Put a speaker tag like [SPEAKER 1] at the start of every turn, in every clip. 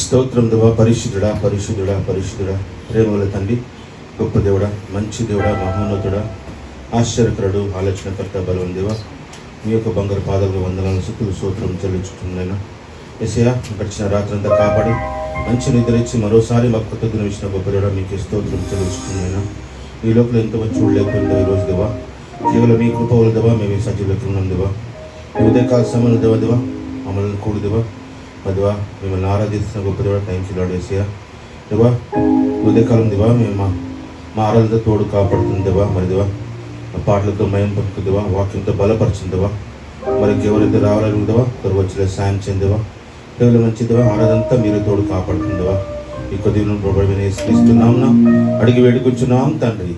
[SPEAKER 1] స్తోత్రం దేవా. పరిశుద్ధుడా పరిశుద్ధుడా పరిశుద్ధుడా, ప్రేమల తండ్రి, గొప్ప దేవుడా, మంచి దేవుడా, మహోన్నతుడా, ఆశ్చర్యకరుడు, ఆలోచనకర్త, బలవం దేవా, మీ యొక్క బంగారు పాదాలకు వందనాలను స్తుతులు స్తోత్రం చెల్లించుకుంటున్నాను. యేసయ్యా, గడిచిన రాత్రంతా కాపాడి మంచి నిద్ర ఇచ్చి మరోసారి మాకు కొత్త దినం ఇచ్చిన గొప్ప దేవుడా, మీకు స్తోత్రం చెల్లించుకుంటున్నాను. ఈ లోపల ఎంతమంది చూడలేకపోయిందో ఈరోజు దేవా, కేవలం మీ కృప వల్ల దేవా మేము సజీవులకు ఉన్నాం దేవా. ఈ ఉదయకాల సమయంలో దేవా దేవా మమ్మల్ని కూడు దేవా, దేవా మిమ్మల్ని ఆరాధిస్తున్న గొప్ప దేవా, థ్యాంక్ యూ లార్డ్ యేసయ్యా. దేవా ఉదయకాలం దేవా మేము మా ఆరాధనతో తోడు కాపాడుతుంది దేవా. మరి దేవా పాటలతో మయం పలుకు దేవా, వాక్యంతో బలపరచింది దేవా. మరి ఎవరైతే రావాలని దేవా త్వరగా వచ్చేలా సాయం చేయండి దేవా. కేవలం మంచి దేవా, ఆరాధనంతా మీరే తోడు కాపాడుతుంది దేవా. ఈ కొద్ది ఇస్తున్నాం అడిగి వేడుకుంటున్నాం తండ్రి.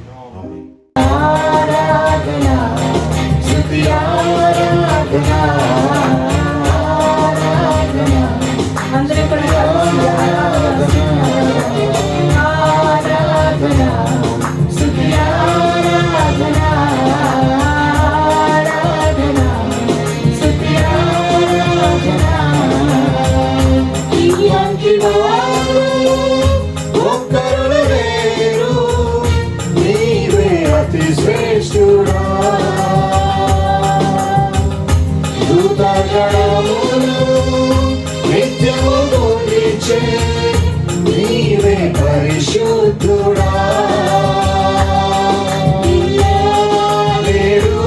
[SPEAKER 2] నీవే పరిశుద్ధుడా, నేడు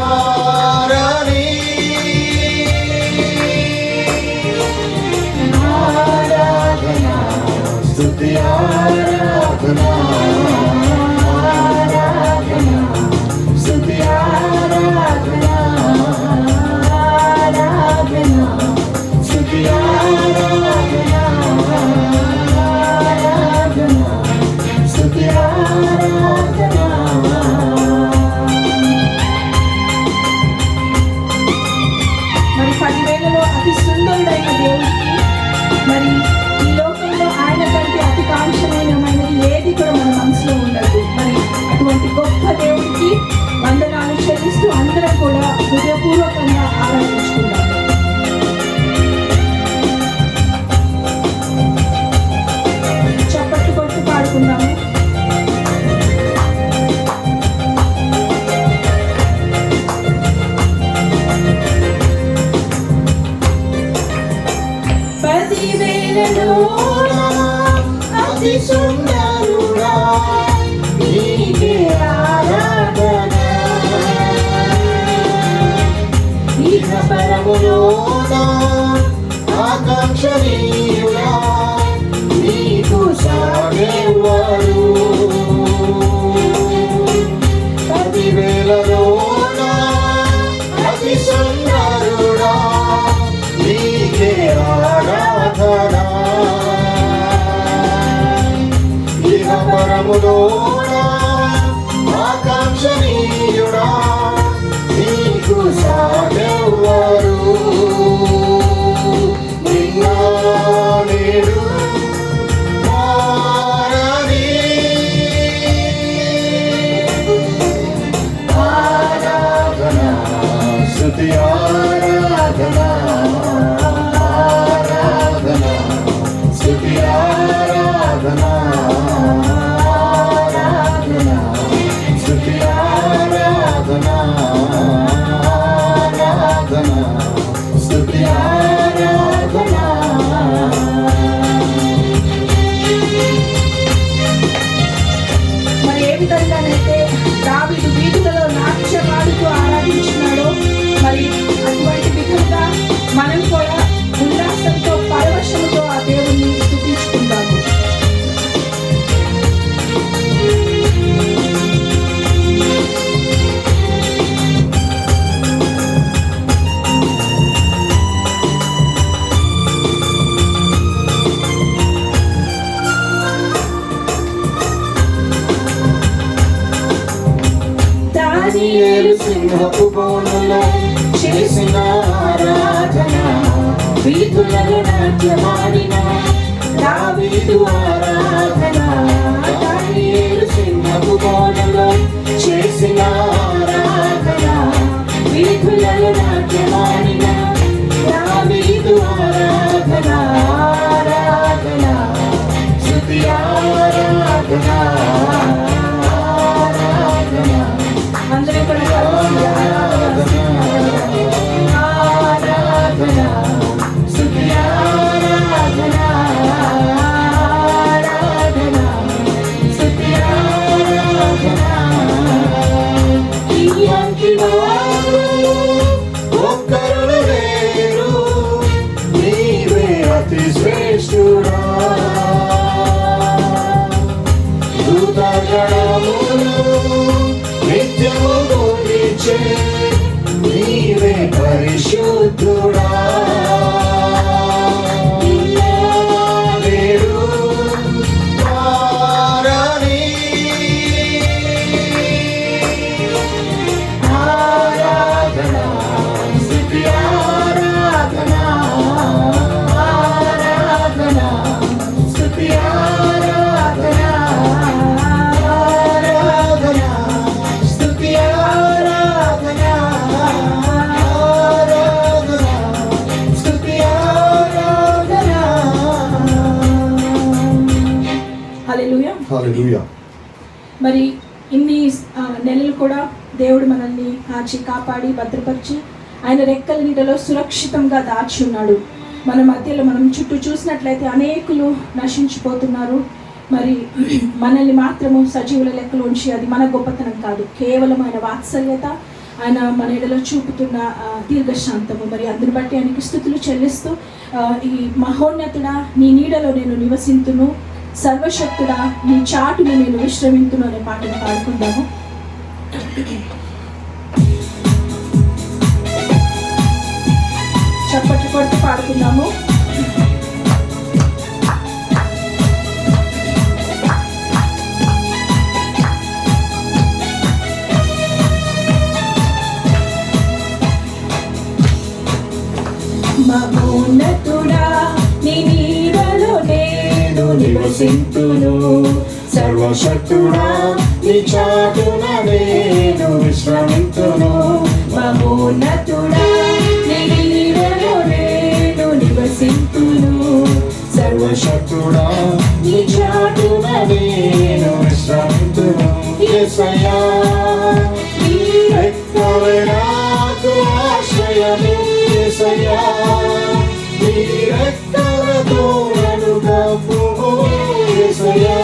[SPEAKER 2] ఆరాధన స్తుతి ఆరాధన స్తుతి ఆరాధన స్తుతి
[SPEAKER 3] మరి 10,000లో అతి సుందరుడైన దేవుడికి, మరి ఈ లోకంలో ఆయన కంటే అతి కాంక్షణమైనది ఏది కూడా మన మనసులో ఉండదు. మరి అటువంటి గొప్ప దేవుడికి వందనాలు చెల్లిస్తూ అందరం కూడా హృదయపూర్వకంగా ఆరాధించుకుందాం. చప్పట్లు కొట్టి పాడుకుందాము.
[SPEAKER 2] అతి సుందరుడా, నీకే ఆరాధన. ఇహ పరములోన ఆకాంక్షణీయుడా, నీకు సాగేవారు. 10,000లోన అతి సుందరుడా, నీకే ఆరాధన. పరములోన ఆకాంక్షణీయుడా, నీకు సాగెవ్వరు. నిన్న నేడు మారని ఆరాధన స్తుతి ఆరాధన ఆరాధన స్తుతి ఆరాధన స్తుతి ఆరాధన ఆరాధన స్తుతి ఆరాధన.
[SPEAKER 3] మరి ఏ విధంగానైతే దావీదు వీధులలో నాట్యమాడుతూ ఆరాధించినాడో, మరి అటువంటి విధంగా మనం కూడా ఉల్లాసంతో పరవశంతో ఆ దేవుణ్ణి స్తుతించుకుందాము.
[SPEAKER 2] దానియేలు సింహపు బోనులో చేసిన ఆరాధన, వీధులలో నాట్యమాడిన దావీదు ఆరాధన. దానియేలు సింహపు బోనులో చేసిన ఆరాధన, వీధులలో నాట్యమాడిన దావీదు ఆరాధన. శ్రేష్ఠుడా దూతగణములు నిత్యము కొలిచే నీవే పరిశుద్ధుడా
[SPEAKER 3] హల్లెలూయా. మరి ఇన్ని నెలలు కూడా దేవుడు మనల్ని కాచి కాపాడి భద్రపరిచి ఆయన రెక్కల నీడలో సురక్షితంగా దాచి ఉన్నాడు. మన మధ్యలో మనం చుట్టూ చూసినట్లయితే అనేకులు నశించిపోతున్నారు. మరి మనల్ని మాత్రము సజీవుల లెక్కలో ఉంచి అది మన గొప్పతనం కాదు, కేవలం ఆయన వాత్సల్యత, ఆయన మన ఎడలో చూపుతున్న దీర్ఘశాంతము. మరి అందుని బట్టి ఆయనకి స్తుతులు చెల్లిస్తూ ఈ మహోన్నతుడా నీ నీడలో నేను నివసింతును, సర్వశక్తుడా నీ చాటును నేను విశ్రమింతును అనే పాటను పాడుకుందాము. చప్పట్లు కొడుతూ పాడుకుందాము. మహోన్నతుడా నీ నీడలో నేను నివసింతును,
[SPEAKER 2] సర్వశక్తుడా నీ చాటున నేను విశ్రమింతును.
[SPEAKER 3] మహోన్నతుడా నీ నీడలో నేను నివసింతును,
[SPEAKER 2] సర్వశక్తుడా నీ చాటున నేను విశ్రమింతును. యేసయ్యా నీ రెక్కలే నాకు ఆశ్రయము, యేసయ్యా నీ రెక్కలతో నన్ను కప్పుము, యేసయ్యా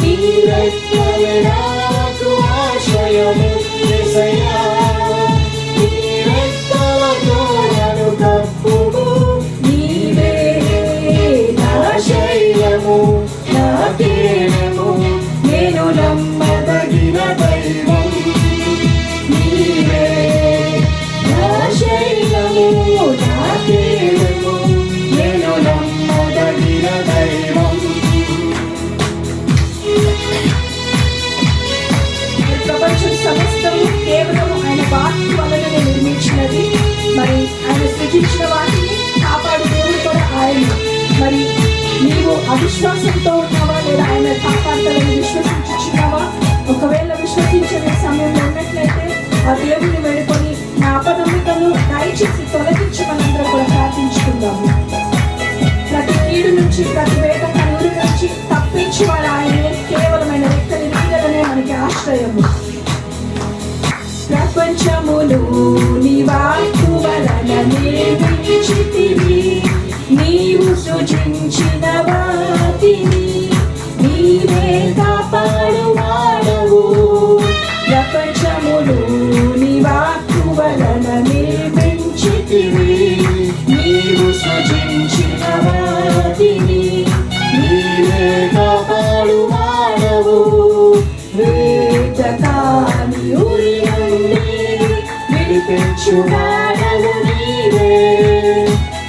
[SPEAKER 2] నీ రెక్కలే నాకు ఆశ్రయము, యేసయ్యా నీ రెక్కలతో నన్ను కప్పుము.
[SPEAKER 3] నీవే నా
[SPEAKER 2] శైలము నా కేడము
[SPEAKER 3] నేను
[SPEAKER 2] నమ్మదగిన దైవం, నీవే నా శైలము నా కేడము నేను నమ్మదగిన దైవం.
[SPEAKER 3] ప్రపంచం సమస్తము కేవలం ఆయన వాక్కు వలననే నిర్మించినది. మరి ఆయన సృజించిన వాటిని కాపాడు దేవుడు కూడా ఆయన. మరి నీవు అవిశ్వాసంతో ఉన్నావా లేదా ఆయన కాపాడతాడని విశ్వసించుచున్నావా? ఒకవేళ విశ్వసించే సమయంలో ఉన్నట్లయితే ఆ దేవుని వెళ్ళుకొని నా అపనమ్మకను దయచేసి తొలగించమనందరూ కూడా ప్రార్థించుకుందాము. ప్రతి కీడు నుంచి, ప్రతి వేట కనుగొని నుంచి తప్పించేవాడు ఆయనే. కేవలమైన రెక్కలి నీడలనే మనకి ఆశ్రయము. ప్రపంచమును నీ వాక్కు వలన నిర్మించితివి, నీవు సృజించిన వాటిని నీవే కాపాడువాడవు. ప్రపంచమును నీ వాక్కు వలన నిర్మించితివి, నీవు సృజించిన వాటిని
[SPEAKER 2] నీవే కాపాడువాడవు.
[SPEAKER 3] వేటకాని ఉరి నుండి
[SPEAKER 2] విడిపించువాడవు నీవే,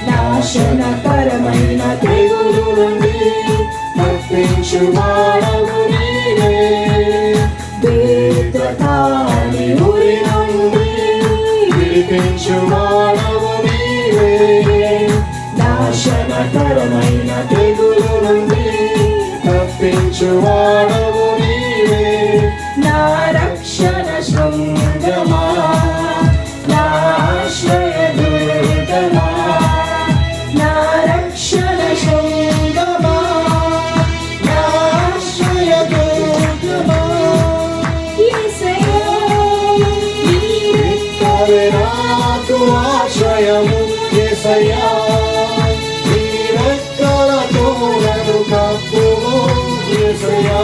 [SPEAKER 3] నాశనకరమైన
[SPEAKER 2] తెగులు నుండి తప్పించువాడవు నీవే.
[SPEAKER 3] వేటకాని
[SPEAKER 2] ఉరి నుండి విడిపించువాడవు నీవే, నాశనకరమైన తెగులు నుండి తప్పించువాడవు నీవే.
[SPEAKER 3] నా రక్షణ శృంగమా, నా ఆశ్రయ దుర్గమా, నా రక్షణ శృంగమా, నా ఆశ్రయ దుర్గమా. యేసయ్యా నీ
[SPEAKER 2] రెక్కలే నాకు ఆశ్రయము, యేసయ్యా నీ రెక్కలతో నన్ను కప్పుము, యేసయ్యా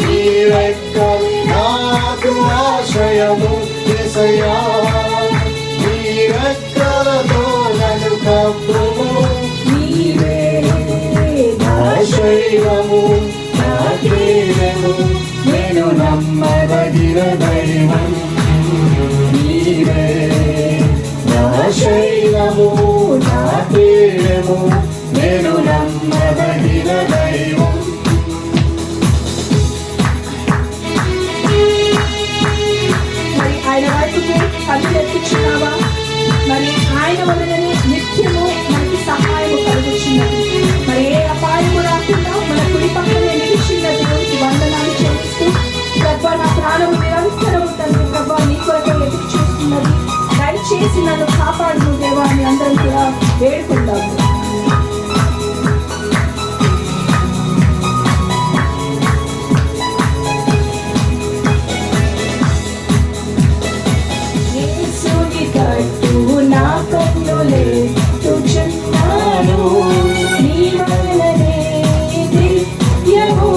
[SPEAKER 2] నీ రెక్కలే నాకు ఆశ్రయము, యేసయ్యా నీ రెక్కలతో నన్ను కప్పుము, శైలము నా కేడము నేను నమ్మదగిన దైవం నీవే నా శైలము నా కేడము నేను నమ్మదగిన దైవం
[SPEAKER 3] మరి ఆయన వైపుకు కళ్ళు ఎత్తించున్నావా? మరి ఆయన వలననే నిత్యము మనకి సహాయము కలుగుతున్నది. మరి ఏ అపాయము రాకుండా మన కుడి పక్కనే నిలిచిన దేవునికి వందనాలు చెల్లిస్తూ, ప్రభా నా ప్రాణము నిరంతరము తండ్రి ప్రభా నీ కొరకు ఎదురు చూస్తున్నది, దయచేసి నన్ను కాపాడు దేవా అని అందరం కూడా వేడుకుంటాము. నా కన్నులే తుచున్నాను నీ వలనే నిత్యము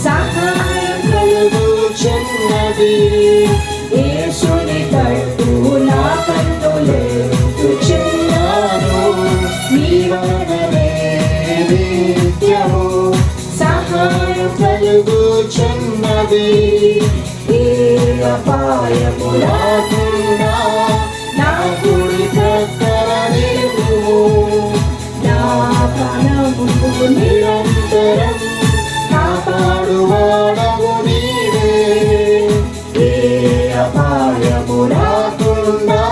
[SPEAKER 3] సహాయం కలుగుచున్నది. యేసుని తట్టు నా కన్నులే తుచున్నాను నీ వలనే నిత్యము సహాయం కలుగుచున్నది. ఏ అపాయము రాకుండా నా కుడి ప్రక్కన నిలువు, నా ప్రాణము నిరంతరం కాపాడువాడవు నీవే. ఏ అపాయము రాకుండా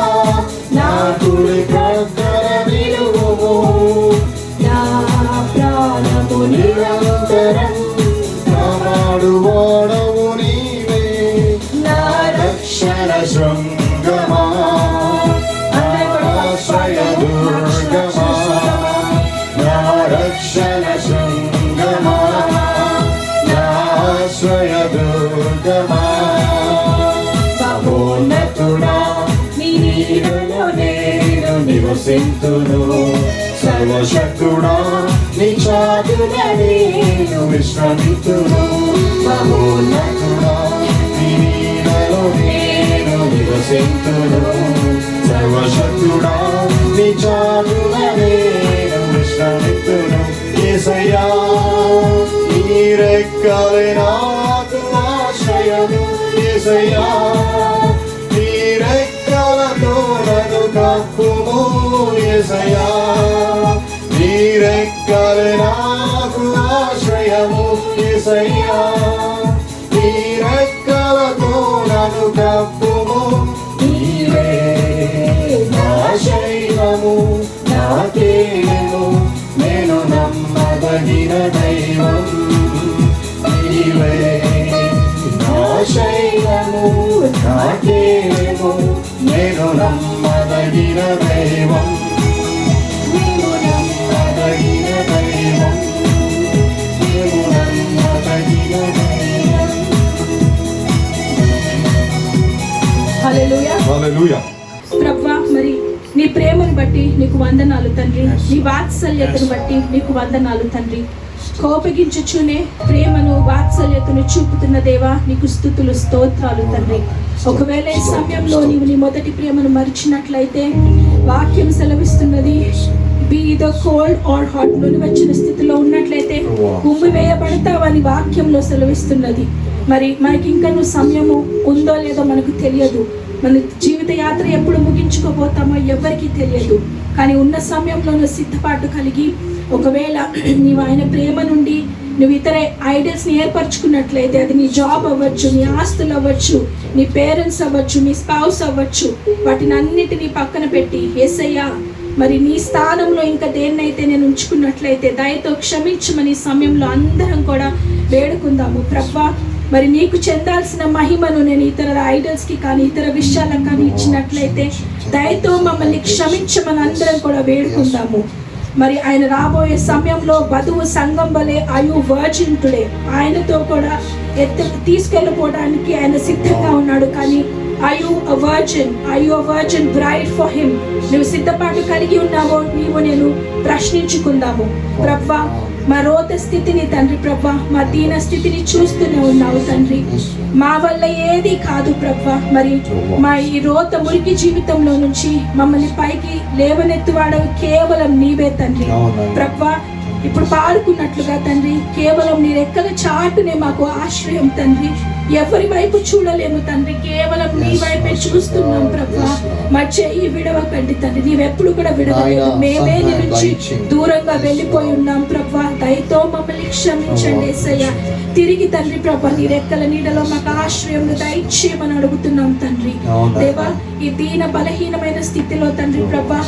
[SPEAKER 3] నా కుడి ప్రక్కన నిలువు, నా ప్రాణము నిరంతరం కాపాడువాడవు నీవే. నా రక్షణ శృంగమా దుర్గమా నా రక్షణ శృంగమా నాశ్రయ దుర్గమా సర్వోన్నతుడా నీ నీడలో నేను నివసింతును. సర్వశక్తుడా నీ చాటున నేను విశ్రమితును. మహోన్నతుడా నీ నీడలో నేను నివసింతును. సర్వశక్తుడా నీ చాటున నేను విశ్రమితును. యేసయ్యా నీ రెక్కలే నాకు ఆశ్రయము. యేసయ్యా నీ రెక్కలతో నన్ను కప్పుము. యేసయ్యా నీ రెక్కలే నాకు ఆశ్రయము. యేసయ్యా నీ రెక్కలతో నన్ను కప్పుము. నీవే నా శైలము నా కేడము నేను నమ్మదగిన దైవం నీవే. నా శైలము నా కేడము నేను నమ్మదగిన దైవం, నేను నమ్మదగిన దైవం, నేను నమ్మదగిన దైవం. హల్లెలూయా
[SPEAKER 1] హల్లెలూయా.
[SPEAKER 3] ప్రభువా, మరి నీ ప్రేమను బట్టి నీకు వందనాలు తండ్రి, నీ వాత్సల్యతను బట్టి నీకు వందనాలు తండ్రి. కోపగించుచునే ప్రేమను వాత్సల్యతను చూపుతున్న దేవా నీకు స్తుతులు స్తోత్రాలు తండ్రి. ఒకవేళ ఈ సమయంలో నీవు నీ మొదటి ప్రేమను మరిచినట్లయితే వాక్యం సెలవిస్తున్నది, be the cold or hot వచ్చిన స్థితిలో ఉన్నట్లయితే ఉమ్మి వేయబడతావని వాక్యంలో సెలవిస్తున్నది. మరి మనకి ఇంకా సమయము ఉందో లేదో మనకు తెలియదు. మన జీవిత యాత్ర ఎప్పుడు ముగించుకోబోతామో ఎవరికి తెలియదు. కానీ ఉన్న సమయంలో సిద్ధపాటు కలిగి ఒకవేళ నీవు ఆయన ప్రేమ నుండి నువ్వు ఇతర ఐడల్స్ని ఏర్పరచుకున్నట్లయితే, అది నీ జాబ్ అవ్వచ్చు, నీ ఆస్తులు అవ్వచ్చు, నీ పేరెంట్స్ అవ్వచ్చు, నీ స్పౌస్ అవ్వచ్చు, వాటిని అన్నిటినీ పక్కన పెట్టి యేసయ్యా మరి నీ స్థానంలో ఇంకా దేన్నైతే నేను ఉంచుకున్నట్లయితే దయతో క్షమించమని సమయంలో అందరం కూడా వేడుకుందాము. ప్రభువా, మరి నీకు చెందాల్సిన మహిమను నేను ఇతర ఐడల్స్కి కానీ ఇతర విషయాలకు కానీ ఇచ్చినట్లయితే దయతో మమ్మల్ని క్షమించమని అందరం కూడా వేడుకుందాము. మరి ఆయన రాబోయే సమయంలో వధువు సంఘం వలె ఆయు వర్జిన్ టుడే ఆయనతో కూడా తీసుకెళ్ళిపోవడానికి ఆయన సిద్ధంగా ఉన్నాడు. కానీ ఆయు అ వర్జిన్ బ్రైడ్ ఫర్ హిమ్. నువ్వు సిద్ధపాటు కలిగి ఉన్నావో నీవు నేను ప్రశ్నించుకుందాము. ప్రభువా, మా రోత స్థితిని తండ్రి, ప్రభువా మా దీన స్థితిని చూస్తూనే ఉన్నావు తండ్రి. మా వల్ల ఏది కాదు ప్రభువా. మరి మా ఈ రోత మురికి జీవితంలో నుంచి మమ్మల్ని పైకి లేవనెత్తువాడవి కేవలం నీవే తండ్రి. ప్రభువా, ఇప్పుడు పాడుకున్నట్లుగా తండ్రి, కేవలం నీ రెక్కల చాటునే మాకు ఆశ్రయం తండ్రి. ఎవరి వైపు చూడలేము తండ్రి, కేవలం నీ వైపే చూస్తున్నాం ప్రభా. మా చెయ్యి విడవకండి తండ్రి, నీవెప్పుడు కూడా విడవలేదు. మేమే నీ నుంచి దూరంగా వెళ్ళిపోయి ఉన్నాం ప్రభా. దయతో మమ్మల్ని క్షమించండి యేసయ్య. తిరిగి తండ్రి ప్రభా, నీ రెక్కల నీడలో మాకు ఆశ్రయం దయచేయమని అడుగుతున్నాం తండ్రి. దేవా, ఈ దీన బలహీనమైన స్థితిలో తండ్రి ప్రభా,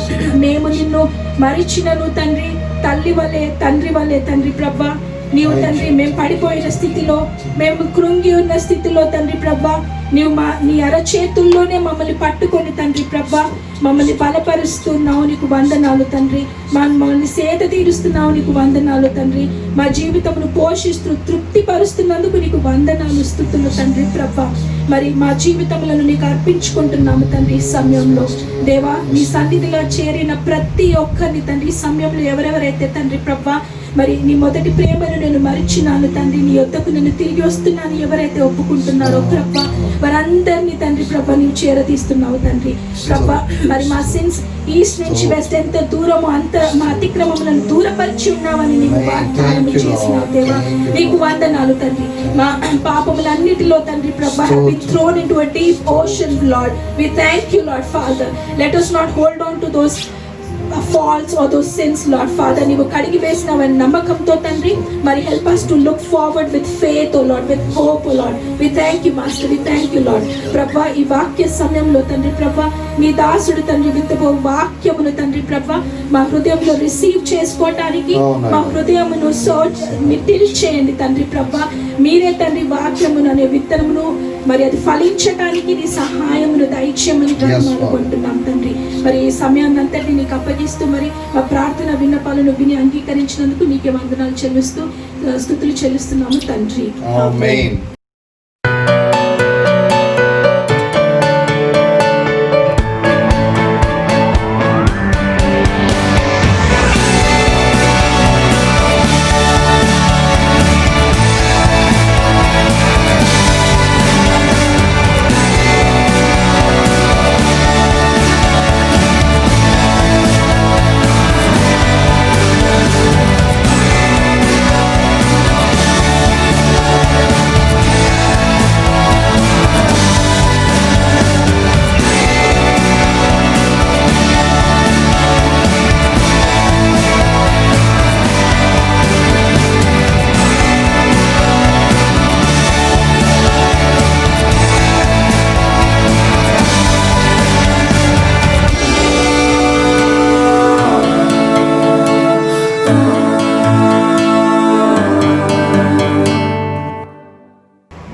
[SPEAKER 3] మేము నిన్ను మరిచినను తండ్రి, తల్లి వలె తండ్రి వలె తండ్రి ప్రభా, నీవు తండ్రి మేము పడిపోయిన స్థితిలో, మేము కృంగి ఉన్న స్థితిలో తండ్రి ప్రభా, నీవు నీ అరచేతుల్లోనే మమ్మల్ని పట్టుకొని తండ్రి ప్రభా మమ్మల్ని బలపరుస్తున్నావు, నీకు వందనాలు తండ్రి. మమ్మల్ని సేద తీరుస్తున్నావు, నీకు వందనాలు తండ్రి. మా జీవితమును పోషిస్తూ తృప్తిపరుస్తున్నందుకు నీకు వందనాలు, స్తుతులు తండ్రి ప్రభా. మరి మా జీవితములను నీకు అర్పించుకుంటున్నాము తండ్రి. ఈ సమయంలో దేవా, నీ సన్నిధిలో చేరిన ప్రతి ఒక్కరిని తండ్రి, ఈ సమయంలో ఎవరెవరైతే తండ్రి ప్రభా మరి నీ మొదటి ప్రేమను నేను మరిచినాను తండ్రి, నీ యొద్దకు నేను తిరిగి వస్తున్నాను ఎవరైతే ఒప్పుకుంటున్నారో ప్రభా, వారందరినీ తండ్రి ప్రభా నీవు చేరతీస్తున్నావు తండ్రి ప్రభా. మరి మా సిన్స్ ఈస్ట్ నుంచి వెస్ట్ ఎంత దూరమో అంత మా అతిక్రమములను దూరపరిచి ఉన్నామని నీవు వాగ్దానం చేసినావు దేవా, నీకు వందనాలు తండ్రి. మా పాపములన్నిటిలో తండ్రి ప్రభా have been thrown into a deep ocean, Lord. We thank you, Lord Father. Let us not hold on to those faults or those sins, Lord Father. నీవు కడిగి వేసినవని నమ్మకంతో తండ్రి మరి help us to look forward with faith, oh Lord, with hope, oh Lord. We thank you, Master. We thank you, Lord. ప్రభా, ఈ వాక్య సమయంలో తండ్రి ప్రభా, నీ దాసుడు తండ్రి విత్తబో వాక్యమును తండ్రి ప్రభా మా హృదయంలో రిసీవ్ చేసుకోవటానికి మా హృదయమును మిట్టిల్ చేయండి తండ్రి ప్రభా. మీరే తండ్రి వాక్యమును అనే విత్తనమును మరి అది ఫలించటానికి నీ సహాయమును దయచేయమని అనుకుంటున్నాం తండ్రి. మరి ఈ సమయాన్ని అంతటి నీకు అప్పగిస్తూ మరి మా ప్రార్థన విన్నపాలను విని అంగీకరించినందుకు నీకే వందనాలు చెల్లిస్తూ స్తుతులు చెల్లిస్తున్నాము తండ్రి.
[SPEAKER 2] ఆమేన్.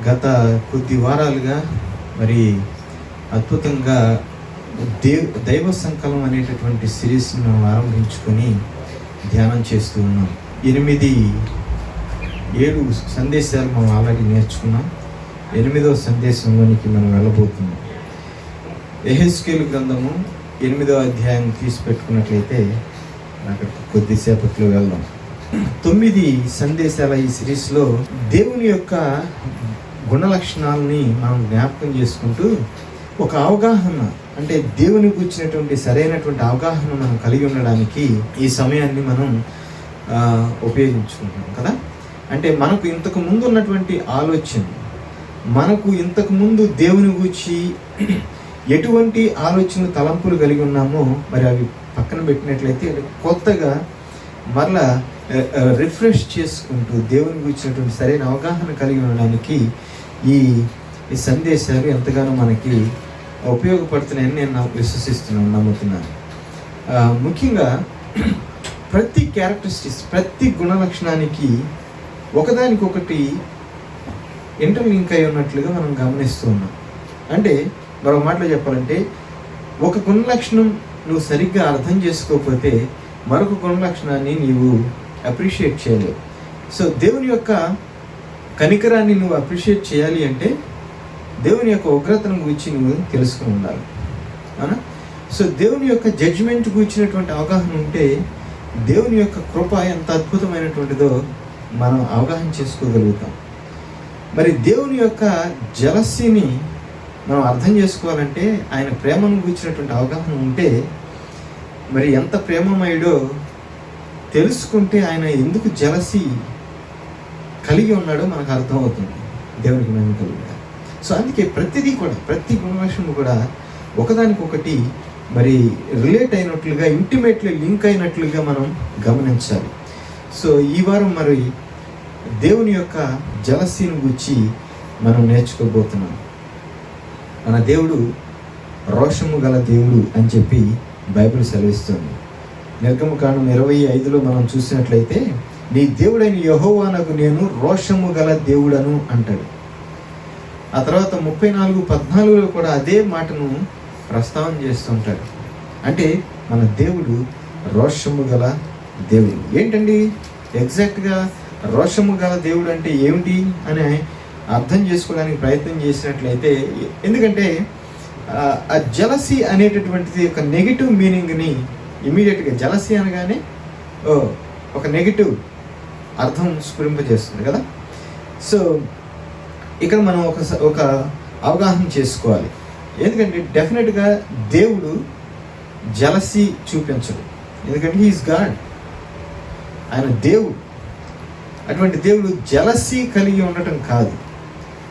[SPEAKER 4] గత కొద్ది వారాలుగా మరి అద్భుతంగా దైవ సంకల్పం అనేటటువంటి సిరీస్ని మనం ఆరంభించుకొని ధ్యానం చేస్తూ ఉన్నాం. 7 సందేశాలు మనం ఆల్రెడీ నేర్చుకున్నాం. 8వ సందేశంలోనికి మనం వెళ్ళబోతున్నాం. యెహెజ్కేలు గ్రంథము 8వ అధ్యాయం తీసి పెట్టుకున్నట్లయితే అక్కడికి కొద్దిసేపట్లో వెళ్దాం. 9 సందేశాల ఈ సిరీస్లో దేవుని యొక్క గుణ లక్షణాలని మనం జ్ఞాపకం చేసుకుంటూ ఒక అవగాహన, అంటే దేవుని గురించినటువంటి సరైనటువంటి అవగాహన మనం కలిగి ఉండడానికి ఈ సమయాన్ని మనం ఉపయోగించుకుంటాం కదా. అంటే మనకు ఇంతకు ముందు ఉన్నటువంటి ఆలోచన, మనకు ఇంతకు ముందు దేవుని గురించి ఎటువంటి ఆలోచన తలంపులు కలిగి ఉన్నామో మరి అవి పక్కన పెట్టినట్లయితే కొత్తగా మరలా రిఫ్రెష్ చేసుకుంటూ దేవుని గురించినటువంటి సరైన అవగాహన కలిగి ఉండడానికి ఈ సందేశాలు ఎంతగానో మనకి ఉపయోగపడుతున్నాయని నేను విశ్వసిస్తున్నాను, నమ్ముతున్నాను. ముఖ్యంగా ప్రతి క్యారెక్టరిస్టిక్స్, ప్రతి గుణ లక్షణానికి ఒకదానికొకటి ఇంటర్లింక్ అయి ఉన్నట్లుగా మనం గమనిస్తూ ఉన్నాం. అంటే మరో మాటలో చెప్పాలంటే ఒక గుణ లక్షణం నువ్వు సరిగ్గా అర్థం చేసుకోకపోతే మరొక గుణ లక్షణాన్ని నీవు అప్రిషియేట్ చేయలేవు. సో దేవుని యొక్క కనికరాన్ని నువ్వు అప్రిషియేట్ చేయాలి అంటే దేవుని యొక్క ఉగ్రతను గురించి నువ్వు తెలుసుకుని ఉండాలి, అవునా? సో దేవుని యొక్క జడ్జిమెంట్ గురించినటువంటి అవగాహన ఉంటే దేవుని యొక్క కృప ఎంత అద్భుతమైనటువంటిదో మనం అవగాహన చేసుకోగలుగుతాం. మరి దేవుని యొక్క జలస్యని మనం అర్థం చేసుకోవాలంటే ఆయన ప్రేమను గురించినటువంటి అవగాహన ఉంటే మరి ఎంత ప్రేమమయుడో తెలుసుకుంటే ఆయన ఎందుకు జలసి కలిగి ఉన్నాడో మనకు అర్థమవుతుంది. దేవునికి మహిమ కలుగుగా. సో అందుకే ప్రతిదీ కూడా, ప్రతి గుణలక్షణం కూడా ఒకదానికొకటి మరి రిలేట్ అయినట్లుగా, ఇంటిమేట్లీ లింక్ అయినట్లుగా మనం గమనించాలి. సో ఈ వారం మరి దేవుని యొక్క జలసీని గురించి మనం నేర్చుకోబోతున్నాం. మన దేవుడు రోషము గల దేవుడు అని చెప్పి బైబిల్ సెలవిస్తుంది. నిర్గమకాండం 25లో మనం చూసినట్లయితే, నీ దేవుడైన యెహోవానకు నేను రోషము గల దేవుడను అంటాడు. ఆ తర్వాత 34:14లో కూడా అదే మాటను ప్రస్తావన చేస్తుంటాడు. అంటే మన దేవుడు రోషము గల దేవుడు. ఏంటండి ఎగ్జాక్ట్గా రోషము గల దేవుడు అంటే ఏమిటి అని అర్థం చేసుకోవడానికి ప్రయత్నం చేసినట్లయితే, ఎందుకంటే ఆ జలసీ అనేటటువంటిది ఒక నెగిటివ్ మీనింగ్ని ఇమీడియట్గా, జలసీ అనగానే ఒక నెగిటివ్ అర్థం స్ఫురింపజేస్తుంది కదా. సో ఇక్కడ మనం ఒక అవగాహన చేసుకోవాలి. ఎందుకంటే డెఫినెట్గా దేవుడు జలసీ చూపించడు, ఎందుకంటే హీఈస్ గాడ్, ఆయన దేవుడు. అటువంటి దేవుడు జలసీ కలిగి ఉండటం కాదు.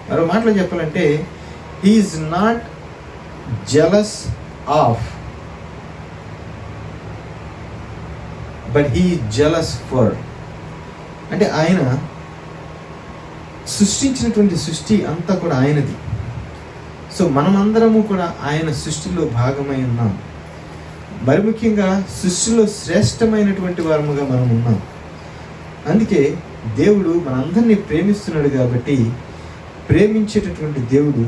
[SPEAKER 4] మరో మాటలో చెప్పాలంటే, he is not jealous of, but he jealous for. అంటే ఆయన సృష్టించినటువంటి సృష్టి అంతా కూడా ఆయనది. సో మనమందరము కూడా ఆయన సృష్టిలో భాగమై ఉన్నాం. మరి ముఖ్యంగా సృష్టిలో శ్రేష్టమైనటువంటి వారముగా మనం ఉన్నాం. అందుకే దేవుడు మనందరినీ ప్రేమిస్తున్నాడు కాబట్టి, ప్రేమించేటటువంటి దేవుడు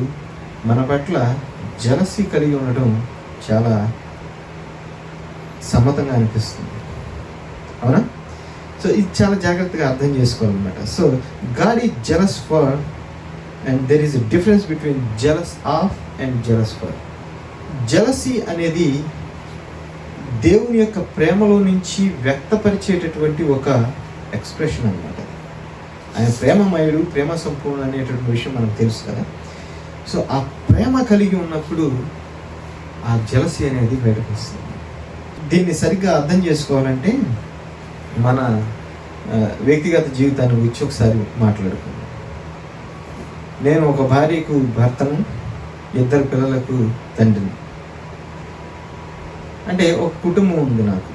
[SPEAKER 4] మన పట్ల జలసీ కలిగి ఉండడం చాలా సమ్మతంగా అనిపిస్తుంది. అవునా? సో ఇది చాలా జాగ్రత్తగా అర్థం చేసుకోవాలన్నమాట. So God is jealous for, and there is a difference between jealous of and jealous for. Jealousy అనేది దేవుని యొక్క ప్రేమలో నుంచి వ్యక్తపరిచేటటువంటి ఒక ఎక్స్ప్రెషన్ అన్నమాట. ఆయన ప్రేమమయుడు, ప్రేమ సంపూర్ణ అనేటటువంటి విషయం మనకు తెలుసు కదా. సో ఆ ప్రేమ కలిగి ఉన్నప్పుడు ఆ జలసీ అనేది బయటకు వస్తుంది. దీన్ని సరిగ్గా అర్థం చేసుకోవాలంటే మన వ్యక్తిగత జీవితాన్ని గురించి ఒకసారి మాట్లాడుకుందాం. నేను ఒక భార్యకు భర్తను, 2 పిల్లలకు తండ్రిని. అంటే ఒక కుటుంబం ఉంది నాకు.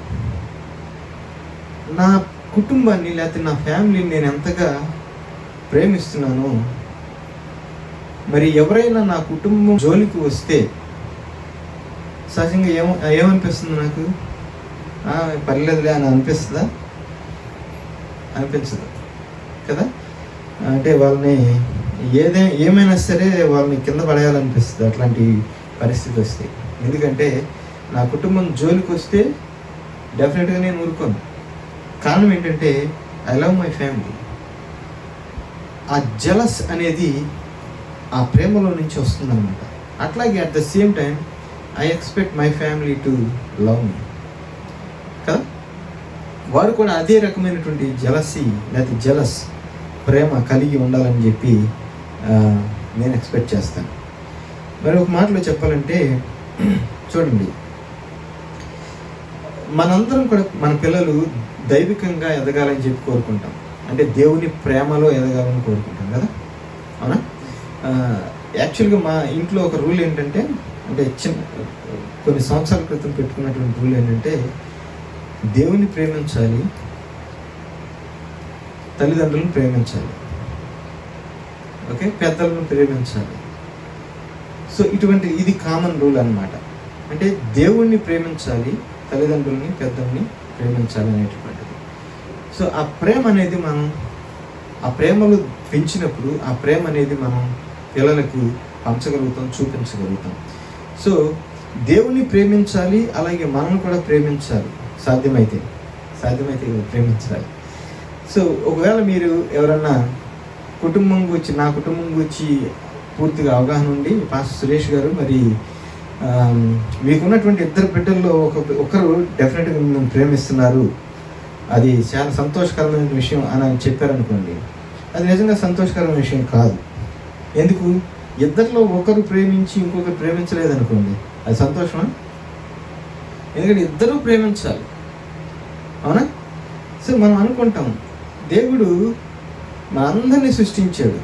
[SPEAKER 4] నా కుటుంబాన్ని లేకపోతే నా ఫ్యామిలీని నేను ఎంతగా ప్రేమిస్తున్నానో, మరి ఎవరైనా నా కుటుంబం జోలికి వస్తే సహజంగా ఏమనిపిస్తుంది నాకు? పర్లేదులే అని అనిపిస్తుందా? అనిపించదు కదా. అంటే వాళ్ళని ఏమైనా సరే వాళ్ళని కింద పడేయాలనిపిస్తుంది అట్లాంటి పరిస్థితి వస్తే. ఎందుకంటే నా కుటుంబం జోలికి వస్తే డెఫినెట్గా నేను ఊరుకోను. కారణం ఏంటంటే ఐ లవ్ మై ఫ్యామిలీ. ఆ జలస్ అనేది ఆ ప్రేమలో నుంచి వస్తుందన్నమాట. అట్లాగే at the same time I expect my family to love మీ కదా. వారు కూడా అదే రకమైనటువంటి జలసీ లేకపోతే జలస్ ప్రేమ కలిగి ఉండాలని చెప్పి నేను ఎక్స్పెక్ట్ చేస్తాను. మరి ఒక మాటలో చెప్పాలంటే, చూడండి, మనందరం కూడా మన పిల్లలు దైవికంగా ఎదగాలని చెప్పి కోరుకుంటాం. అంటే దేవుని ప్రేమలో ఎదగాలని కోరుకుంటాం కదా. అవునా? యాక్చువల్గా మా ఇంట్లో ఒక రూల్ ఏంటంటే, అంటే కొన్ని సంవత్సరాల క్రితం పెట్టుకున్నటువంటి రూల్ ఏంటంటే, దేవుని ప్రేమించాలి, తల్లిదండ్రులను ప్రేమించాలి, ఓకే, పెద్దలను ప్రేమించాలి. సో ఇది కామన్ రూల్ అన్నమాట. అంటే దేవుణ్ణి ప్రేమించాలి, తల్లిదండ్రుల్ని, పెద్దల్ని ప్రేమించాలి అనేటువంటిది. సో ఆ ప్రేమ అనేది మనం ఆ ప్రేమలు పెంచినప్పుడు ఆ ప్రేమ అనేది మనం పిల్లలకు పంచగలుగుతాం, చూపించగలుగుతాం. సో దేవుణ్ణి ప్రేమించాలి, అలాగే మనం కూడా ప్రేమించాలి. సాధ్యమైతే ప్రేమించాలి. సో ఒకవేళ మీరు ఎవరన్నా కుటుంబం గురించి, నా కుటుంబం గురించి పూర్తిగా అవగాహన ఉండి, పాస్టర్ సురేష్ గారు మరి మీకున్నటువంటి 2 బిడ్డల్లో ఒకరు డెఫినెట్గా మిమ్మల్ని ప్రేమిస్తున్నారు, అది చాలా సంతోషకరమైన విషయం అని చెప్పారనుకోండి, అది నిజంగా సంతోషకరమైన విషయం కాదు. ఎందుకు? 2లో ఒకరు ప్రేమించి ఇంకొకరు ప్రేమించలేదనుకోండి, అది సంతోషమా? ఎందుకంటే 2 ప్రేమించాలి. అవునా? సో మనం అనుకుంటాం దేవుడు మన అందరినీ సృష్టించాడు.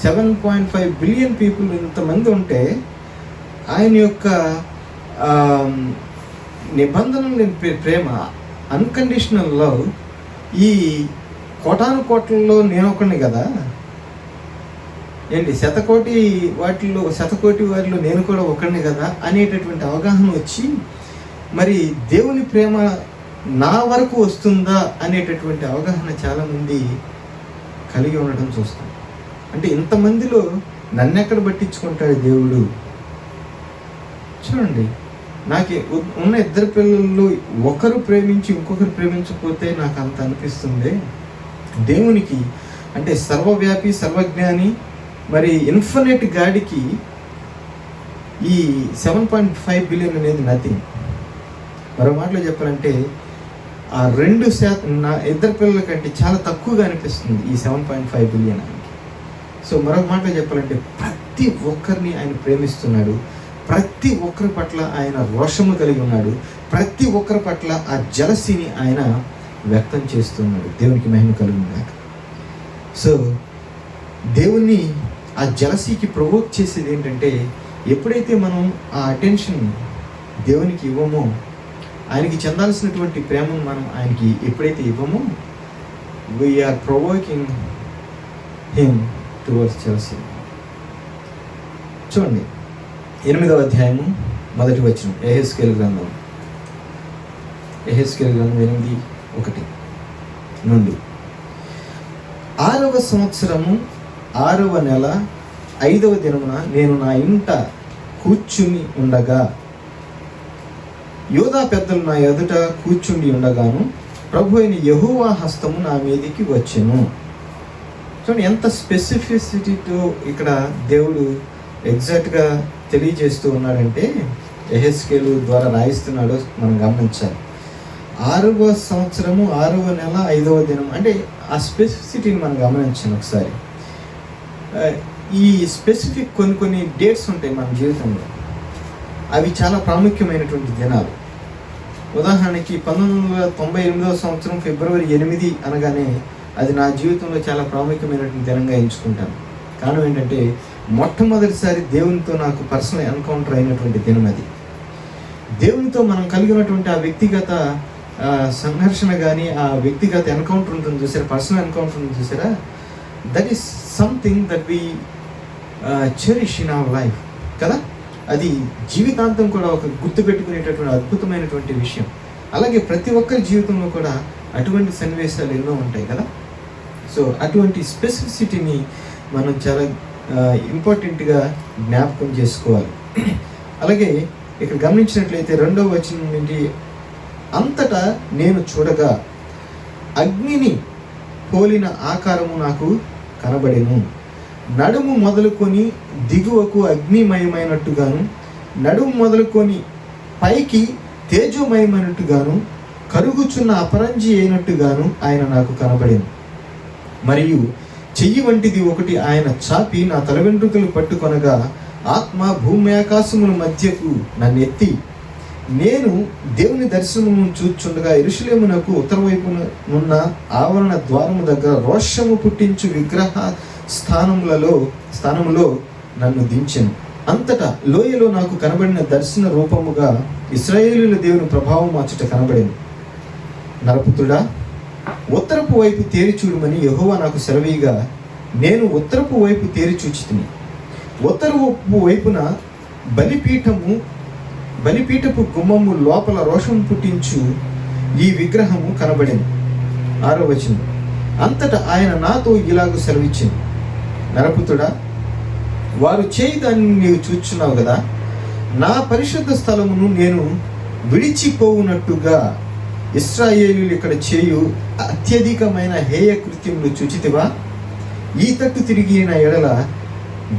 [SPEAKER 4] 7.5 బిలియన్ పీపుల్ ఇంతమంది ఉంటే ఆయన యొక్క నిబంధనలు లేని ప్రేమ, అన్కండిషనల్ లవ్, ఈ కోటాను కోట్లలో నేను ఒకడిని కదా ఏంటి, శతకోటి వారిలో నేను కూడా ఒకడిని కదా అనేటటువంటి అవగాహన వచ్చి, మరి దేవుని ప్రేమ నా వరకు వస్తుందా అనేటటువంటి అవగాహన చాలామంది కలిగి ఉండటం చూస్తాం. అంటే ఇంతమందిలో నన్నెక్కడ పట్టించుకుంటాడు దేవుడు? చూడండి, నాకు ఉన్న 2 పిల్లల్లో ఒకరు ప్రేమించి ఇంకొకరు ప్రేమించకపోతే నాకు అంత అనిపిస్తుంది. దేవునికి అంటే సర్వవ్యాపి, సర్వజ్ఞాని, మరి ఇన్ఫినిట్ గాడికి ఈ 7.5 బిలియన్ అనేది నథింగ్. మరో మాటలో చెప్పాలంటే ఆ 2% నా 2 పిల్లల కంటే చాలా తక్కువగా అనిపిస్తుంది ఈ 7.5 బిలియన్ ఆయనకి. సో మరొక మాటలో చెప్పాలంటే ప్రతి ఒక్కరిని ఆయన ప్రేమిస్తున్నాడు, ప్రతి ఒక్కరి పట్ల ఆయన రోషము కలిగి ఉన్నాడు, ప్రతి ఒక్కరి పట్ల ఆ జలసీని ఆయన వ్యక్తం చేస్తున్నాడు. దేవునికి మహిమ కలుగుగాక. సో దేవుణ్ణి ఆ జలసీకి ప్రొవోక్ చేసేది ఏంటంటే, ఎప్పుడైతే మనం ఆ అటెన్షన్ దేవునికి ఇవ్వమో, ఆయనకి చెందాల్సినటువంటి ప్రేమను మనం ఆయనకి ఎప్పుడైతే ఇవ్వమో, we are provoking him towards jealousy. చూడండి 8వ అధ్యాయము 1వ వచనం, యెహెజ్కేలు గ్రంథం 8:1 నుండి. 6వ సంవత్సరము 6వ నెల 5వ దినమున నేను నా ఇంట కూర్చుని ఉండగా, యోధా పెద్దలు నా ఎదుట కూర్చుండి ఉండగాను ప్రభు అయిన యెహోవా హస్తము నా మీదికి వచ్చెను. చూడండి ఎంత స్పెసిఫిసిటీతో ఇక్కడ దేవుడు ఎగ్జాక్ట్గా తెలియజేస్తూ ఉన్నాడంటే, యెహెజ్కేలు ద్వారా రాయిస్తున్నాడో మనం గమనించాలి. 6వ సంవత్సరము 6వ నెల 5వ దినం అంటే ఆ స్పెసిఫిసిటీని మనం గమనించాను ఒకసారి. ఈ స్పెసిఫిక్ కొన్ని డేట్స్ ఉంటాయి మన జీవితంలో, అవి చాలా ప్రాముఖ్యమైనటువంటి దినాలు. ఉదాహరణకి 1998వ సంవత్సరం ఫిబ్రవరి 8 అనగానే అది నా జీవితంలో చాలా ప్రాముఖ్యమైనటువంటి దినంగా ఎంచుకుంటాను. కారణం ఏంటంటే, మొట్టమొదటిసారి దేవునితో నాకు పర్సనల్ ఎన్కౌంటర్ అయినటువంటి దినం అది. దేవునితో మనం కలిగినటువంటి ఆ వ్యక్తిగత సంఘర్షణ కానీ, ఆ వ్యక్తిగత ఎన్కౌంటర్ ఉంటుంది చూసారా, పర్సనల్ ఎన్కౌంటర్ ఉంటుంది చూసారా, that is something that we cherish in our life కదా. అది జీవితాంతం కూడా ఒక గుర్తుపెట్టుకునేటటువంటి అద్భుతమైనటువంటి విషయం. అలాగే ప్రతి ఒక్కరి జీవితంలో కూడా అటువంటి సన్నివేశాలు ఎన్నో ఉంటాయి కదా. సో అటువంటి స్పెసిఫిసిటీని మనం చాలా ఇంపార్టెంట్గా జ్ఞాపకం చేసుకోవాలి. అలాగే ఇక్కడ గమనించినట్లయితే 2వ వచనం నుండి, అంతటా నేను చూడగా అగ్నిని పోలిన ఆకారము నాకు కనబడెను. నడుము మొదలుకొని దిగువకు అగ్నిమయమైనట్టుగాను, నడుము మొదలుకొని పైకి తేజోమయమైనట్టుగాను, కరుగుచున్న అపరంజి అయినట్టుగాను ఆయన నాకు కనబడెను. మరియు చెయ్యి వంటిది ఒకటి ఆయన చాపి నా తల వెంట్రుకలు పట్టుకొనగా, ఆత్మ భూమి ఆకాశముల మధ్యకు నన్ను ఎత్తి, నేను దేవుని దర్శనమును చూచుండగా యెరూషలేమునకు ఉత్తరవైపునున్న ఆవరణ ద్వారము దగ్గర రోషము పుట్టించు విగ్రహ స్థానములో నన్ను దించెను. అంతటా లోయలో నాకు కనబడిన దర్శన రూపముగా ఇశ్రాయేలీయుల దేవుని ప్రభావం అచ్చట కనబడింది. నరపుత్రుడా, ఉత్తరపు వైపు తేరి చూడమని యెహోవా నాకు సెలవీగా, నేను ఉత్తరపు వైపు తేరి చూచితిని. ఉత్తరపు వైపున బలిపీఠపు గుమ్మము లోపల రోషం పుట్టించు ఈ విగ్రహము కనబడింది. 6వ వచనం, అంతటా ఆయన నాతో ఇలాగూ సెలవిచ్చింది, నరపుత్రుడా, వారు చేయి దాన్ని నీవు చూచున్నావు కదా, నా పరిశుద్ధ స్థలమును నేను విడిచిపోవునట్టుగా ఇశ్రాయేలీయులు ఇక్కడ చేయు అత్యధికమైన హేయ కృత్యములు చూచితివా? ఈ తట్టు తిరిగిన ఎడల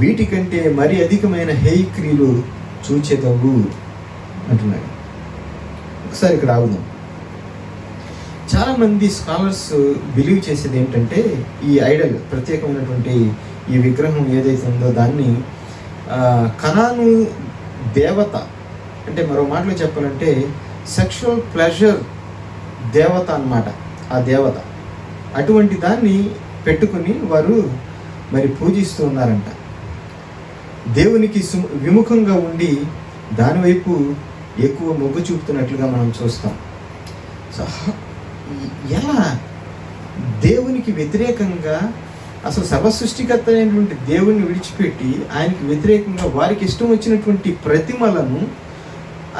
[SPEAKER 4] వీటికంటే మరి అధికమైన హేయ క్రియలు చూచెదవు అంటున్నాడు. ఒకసారి ఇక్కడ ఆగుదాం. చాలామంది స్కాలర్స్ బిలీవ్ చేసేది ఏంటంటే, ఈ ఐడల్ ప్రత్యేకమైనటువంటి ఈ విగ్రహం ఏదైతే ఉందో దాన్ని కనాను దేవత, అంటే మరో మాటలో చెప్పాలంటే సెక్షువల్ ప్లెజర్ దేవత అన్నమాట. ఆ దేవత. అటువంటి దాన్ని పెట్టుకుని వారు మరి పూజిస్తూ ఉన్నారంట. దేవునికి విముఖంగా ఉండి దానివైపు ఎక్కువ మొగ్గు చూపుతున్నట్లుగా మనం చూస్తాం. సో ఎలా దేవునికి వ్యతిరేకంగా, అసలు సర్వసృష్టికర్త అయినటువంటి దేవుణ్ణి విడిచిపెట్టి ఆయనకి వ్యతిరేకంగా వారికి ఇష్టం వచ్చినటువంటి ప్రతిమలను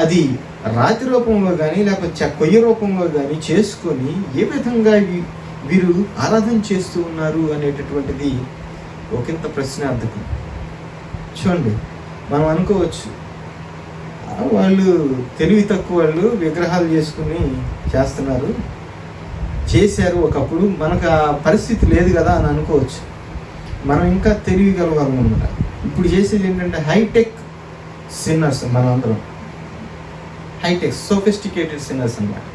[SPEAKER 4] అది రాతి రూపంలో కానీ లేకపోతే కొయ్య రూపంలో కానీ చేసుకొని ఏ విధంగా వీరు ఆరాధన చేస్తూ ఉన్నారు అనేటటువంటిది ఒకంత ప్రశ్నార్థకం. చూడండి, మనం అనుకోవచ్చు వాళ్ళు తెలివి తక్కువ వాళ్ళు విగ్రహాలు చేసుకుని చేస్తున్నారు, చేశారు ఒకప్పుడు, మనకు ఆ పరిస్థితి లేదు కదా అని అనుకోవచ్చు. మనం ఇంకా తెలివి గలవాళ్ళం అనమాట. ఇప్పుడు చేసేది ఏంటంటే హైటెక్ సిన్నర్స్, మనం అందరం హైటెక్ సోఫిస్టికేటెడ్ సిన్నర్స్ అన్నమాట.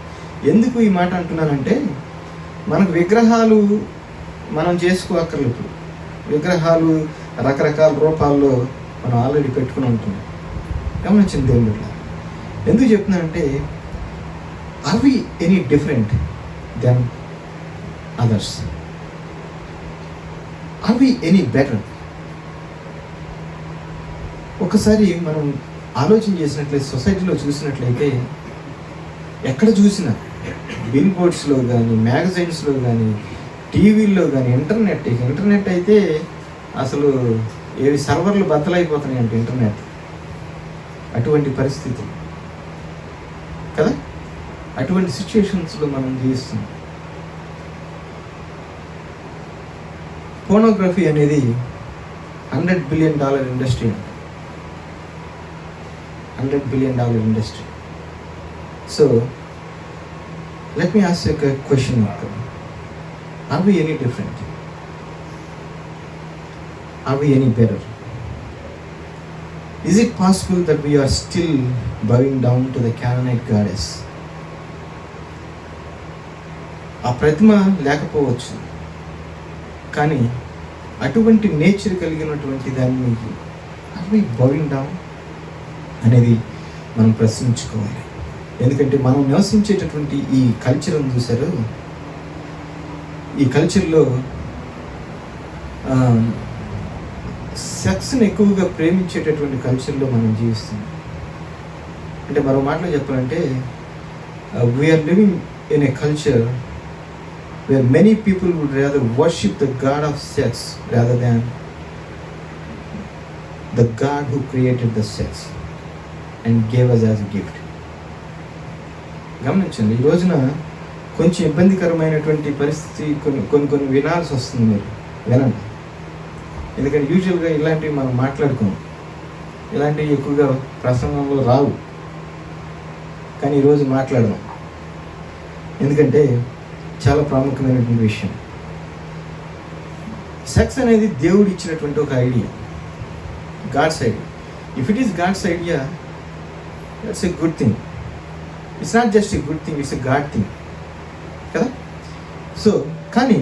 [SPEAKER 4] ఎందుకు ఈ మాట అంటున్నానంటే, మనకు విగ్రహాలు మనం చేసుకోక్కర్లేదు. ఇప్పుడు విగ్రహాలు రకరకాల రూపాల్లో మనం ఆల్రెడీ పెట్టుకుని ఉంటున్నాం. గమనించింది దేవుడు. ఎందుకు చెప్తున్నానంటే, are we any different than others? Are we any better? ఒకసారి మనం ఆలోచన చేసినట్లయితే, సొసైటీలో చూసినట్లయితే, ఎక్కడ చూసినా బిల్ బోర్డ్స్లో కానీ, మ్యాగజైన్స్లో కానీ, టీవీల్లో కానీ, ఇంటర్నెట్ అయితే అసలు ఏవి సర్వర్లు బద్దలైపోతున్నాయి అంటే ఇంటర్నెట్. అటువంటి పరిస్థితి కదా, అటువంటి సిచ్యుయేషన్స్లో మనం జీవిస్తున్నాం. పోర్నోగ్రఫీ అనేది $100 బిలియన్ ఇండస్ట్రీ అంట. $100 billion industry. So let me ask you a question. Are we any different? Are we any better? Is it possible that we are still bowing down to the Canaanite goddess? ఆ ప్రతిమ లేకపోవచ్చు, కానీ అటువంటి nature కలిగినటువంటి దాన్ని are we bowing down అనేది మనం ప్రశ్నించుకోవాలి. ఎందుకంటే మనం నివసించేటటువంటి ఈ కల్చర్ని చూసారు, ఈ కల్చర్లో సెక్స్ని ఎక్కువగా ప్రేమించేటటువంటి కల్చర్లో మనం జీవిస్తున్నాం. అంటే మరో మాటలో చెప్పాలంటే, we are living in a culture where many people would rather worship the god of sex rather than the God who created the sex and gave us as a gift. గమనించండి, ఈ రోజున కొంచెం ఇబ్బందికరమైనటువంటి పరిస్థితి కొన్ని వినాల్సి వస్తుంది. మీరు వినండి, ఎందుకంటే యూజువల్గా ఇలాంటివి మనం మాట్లాడుకోం, ఇలాంటివి ఎక్కువగా ప్రసంగంలో రావు, కానీ ఈరోజు మాట్లాడదాం. ఎందుకంటే చాలా ప్రాముఖ్యమైనటువంటి విషయం. సెక్స్ అనేది దేవుడు ఇచ్చినటువంటి ఒక idea, God's idea. If it is God's idea, that's a good thing. It's not just a good thing, it's a God thing కదా. సో కానీ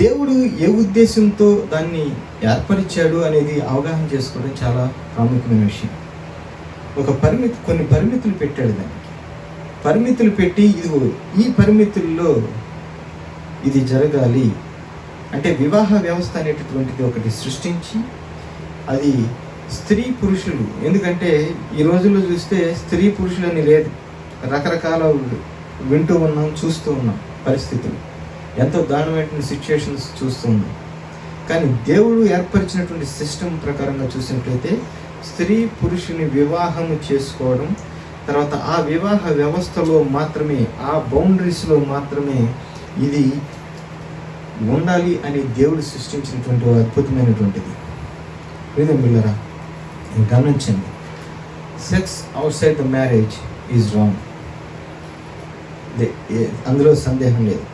[SPEAKER 4] దేవుడు ఏ ఉద్దేశంతో దాన్ని ఏర్పరిచాడు అనేది అవగాహన చేసుకోవడం చాలా ప్రాముఖ్యమైన విషయం. కొన్ని పరిమితులు పెట్టాడు దానికి. పరిమితులు పెట్టి ఇదిగో ఈ పరిమితుల్లో ఇది జరగాలి అంటే వివాహ వ్యవస్థ అనేటటువంటిది ఒకటి సృష్టించి, అది స్త్రీ పురుషులు, ఎందుకంటే ఈ రోజుల్లో చూస్తే స్త్రీ పురుషులని లేదు, రకరకాల వింటూ ఉన్నాం, చూస్తూ ఉన్నాం పరిస్థితులు, ఎంతో దారుణమైన సిచ్యుయేషన్స్ చూస్తూ ఉన్నాం. కానీ దేవుడు ఏర్పరిచినటువంటి సిస్టమ్ ప్రకారంగా చూసినట్లయితే స్త్రీ పురుషుని వివాహము చేసుకోవడం, తర్వాత ఆ వివాహ వ్యవస్థలో మాత్రమే, ఆ బౌండరీస్లో మాత్రమే ఇది ఉండాలి అని దేవుడు సృష్టించినటువంటి అద్భుతమైనటువంటిది. ప్రియమిత్రులారా, గమనించండి, sex out side the marriage is wrong, అందులో సందేహం లేదు.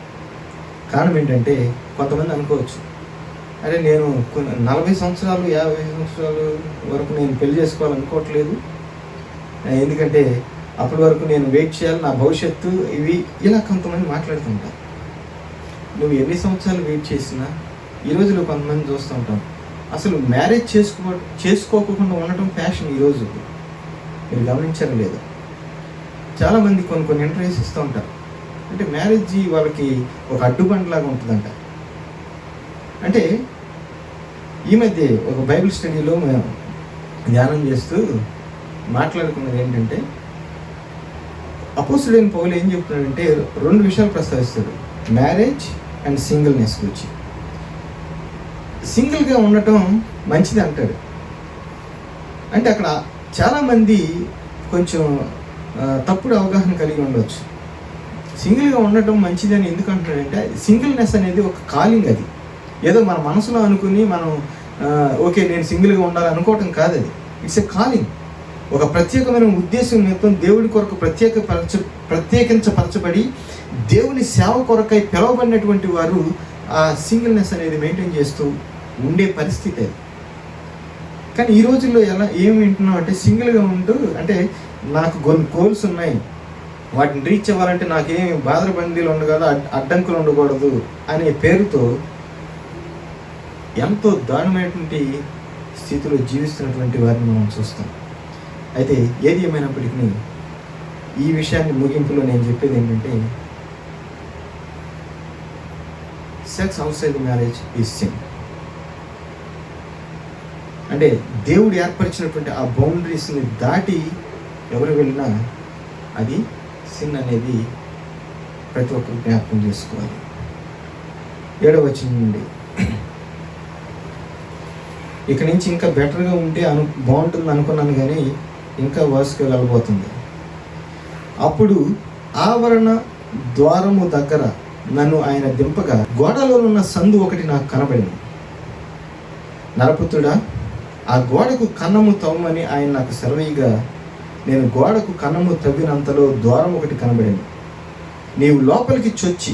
[SPEAKER 4] కారణం ఏంటంటే, కొంతమంది అనుకోవచ్చు, అరే నేను 40 సంవత్సరాలు 50 సంవత్సరాలు వరకు నేను పెళ్లి చేసుకోవాలనుకోవట్లేదు, ఎందుకంటే అప్పటి వరకు నేను వెయిట్ చేయాలి, నా భవిష్యత్తు ఇవి, ఇలా కొంతమంది మాట్లాడుతుంటారు. నువ్వు ఎన్ని సంవత్సరాలు వెయిట్ చేసినా ఈ రోజులో కొంతమంది చూస్తూ ఉంటాం, అసలు మ్యారేజ్ చేసుకోకుండా ఉండటం ఫ్యాషన్ ఈరోజు. మీరు గమనించారు లేదు, చాలామంది కొన్ని ఇంటర్వ్యూస్ ఇస్తూ ఉంటారు, అంటే మ్యారేజ్ వాళ్ళకి ఒక అడ్డుబండలాగా ఉంటుందంట. అంటే ఈ మధ్య ఒక బైబిల్ స్టడీలో మేము ధ్యానం చేస్తూ మాట్లాడుకున్నది ఏంటంటే, అపోస్తులైన పౌలు ఏం చెప్తున్నాడంటే 2 విషయాలు ప్రస్తావిస్తాడు, మ్యారేజ్ అండ్ సింగిల్నెస్ గురించి. సింగిల్గా ఉండటం మంచిది అంటాడు. అంటే అక్కడ చాలామంది కొంచెం తప్పుడు అవగాహన కలిగి ఉండవచ్చు. సింగిల్గా ఉండటం మంచిది అని ఎందుకు అంటున్నాడంటే, సింగిల్నెస్ అనేది ఒక కాలింగ్. అది ఏదో మన మనసులో అనుకుని మనం ఓకే నేను సింగిల్గా ఉండాలి అనుకోవటం కాదు. అది ఇట్స్ ఎ కాలింగ్. ఒక ప్రత్యేకమైన ఉద్దేశం నిమిత్తం దేవుడి కొరకు ప్రత్యేకించపరచబడి దేవుని సేవ కొరకై పిలవబడినటువంటి వారు ఆ సింగిల్నెస్ అనేది మెయింటైన్ చేస్తూ ఉండే పరిస్థితి అది. కానీ ఈ రోజుల్లో ఏం వింటున్నాం అంటే, సింగిల్గా ఉంటూ అంటే నాకు కొన్ని గోల్స్ ఉన్నాయి, వాటిని రీచ్ అవ్వాలంటే నాకేం బాధరబందీలు ఉండకూడదు, అడ్డంకులు ఉండకూడదు అనే పేరుతో ఎంతో దారుణమైనటువంటి స్థితిలో జీవిస్తున్నటువంటి వారిని మనం చూస్తాం. అయితే ఏది ఏమైనప్పటికీ ఈ విషయాన్ని ముగింపులో నేను చెప్పేది ఏంటంటే, sex outside the marriage is sin. అంటే దేవుడు ఏర్పరిచినటువంటి ఆ బౌండరీస్ని దాటి ఎవరు వెళ్ళినా అది సిన్ అనేది ప్రతి ఒక్కరు జ్ఞాపకం చేసుకోవాలి. 7వ వచనం నుండి, ఇక నుంచి ఇంకా బెటర్గా ఉంటే బాగుంటుంది అనుకున్నాను, కానీ ఇంకా వర్స్గా వెళ్ళబోతుంది. అప్పుడు ఆవరణ ద్వారము దగ్గర నన్ను ఆయన దింపగా గోడలో ఉన్న సందు ఒకటి నాకు కనబడింది. నరపుత్రుడా, ఆ గోడకు కన్నము తవ్వమని ఆయన నాకు సెలవీగా, నేను గోడకు కన్నము తవ్వినంతలో ద్వారం ఒకటి కనబడింది. నీవు లోపలికి చొచ్చి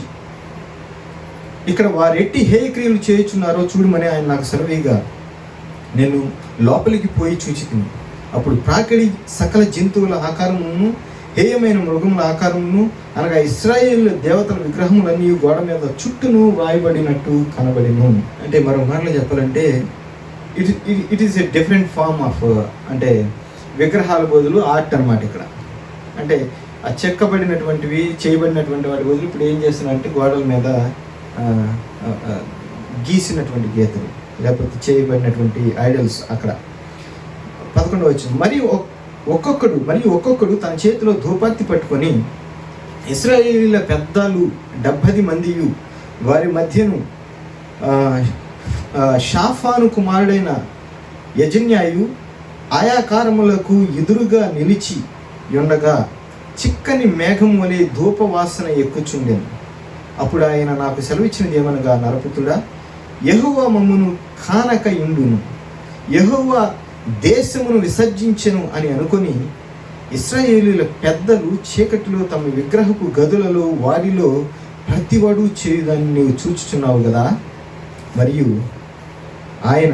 [SPEAKER 4] ఇక్కడ వారెట్టి హేయక్రియలు చేయుచున్నారో చూడమని ఆయన నాకు సెలవీగా, నేను లోపలికి పోయి చూచితిని. అప్పుడు ప్రాకిడి సకల జంతువుల ఆకారమును హేయమైన మృగముల ఆకారమును అనగా ఇశ్రాయేలు దేవతల విగ్రహములన్నీ గోడ మీద చుట్టూను వ్రాయబడినట్టు కనబడిను. అంటే మరో మాటలు చెప్పాలంటే it is a different form of అంటే విగ్రహాల బదులు ఆర్ట్ అన్నమాట. ఇక్కడ అంటే ఆ చెక్కబడినటువంటివి చేయబడినటువంటి వాటి బదులు ఇప్పుడు ఏం చేస్తున్నారంటే గోడల మీద గీసినటువంటి గీతలు లేకపోతే చేయబడినటువంటి ఐడల్స్. అక్కడ 11వ వచనం, మరియు ఒక్కొక్కడు తన చేతిలో ధూపార్తి పట్టుకొని ఇశ్రాయేలీల పెద్దలు 70 మందియు వారి మధ్యను షాఫాను కుమారుడైన యజన్యాయు ఆయాకారములకు ఎదురుగా నిలిచి ఉండగా చిక్కని మేఘం వలె ధూపవాసన ఎక్కుచుండెను. అప్పుడు ఆయన నాకు సెలవిచ్చినది ఏమనగా, నరపుత్రుడా, యెహోవా మమ్మును కానక ఇండును, యెహోవా దేశమును విసర్జించెను అని అనుకొని ఇశ్రాయేలీల పెద్దలు చీకటిలో తమ విగ్రహపు గదులలో వారిలో ప్రతివాడు చేయుదాన్ని నీవు చూచుచున్నావు కదా. మరియు ఆయన,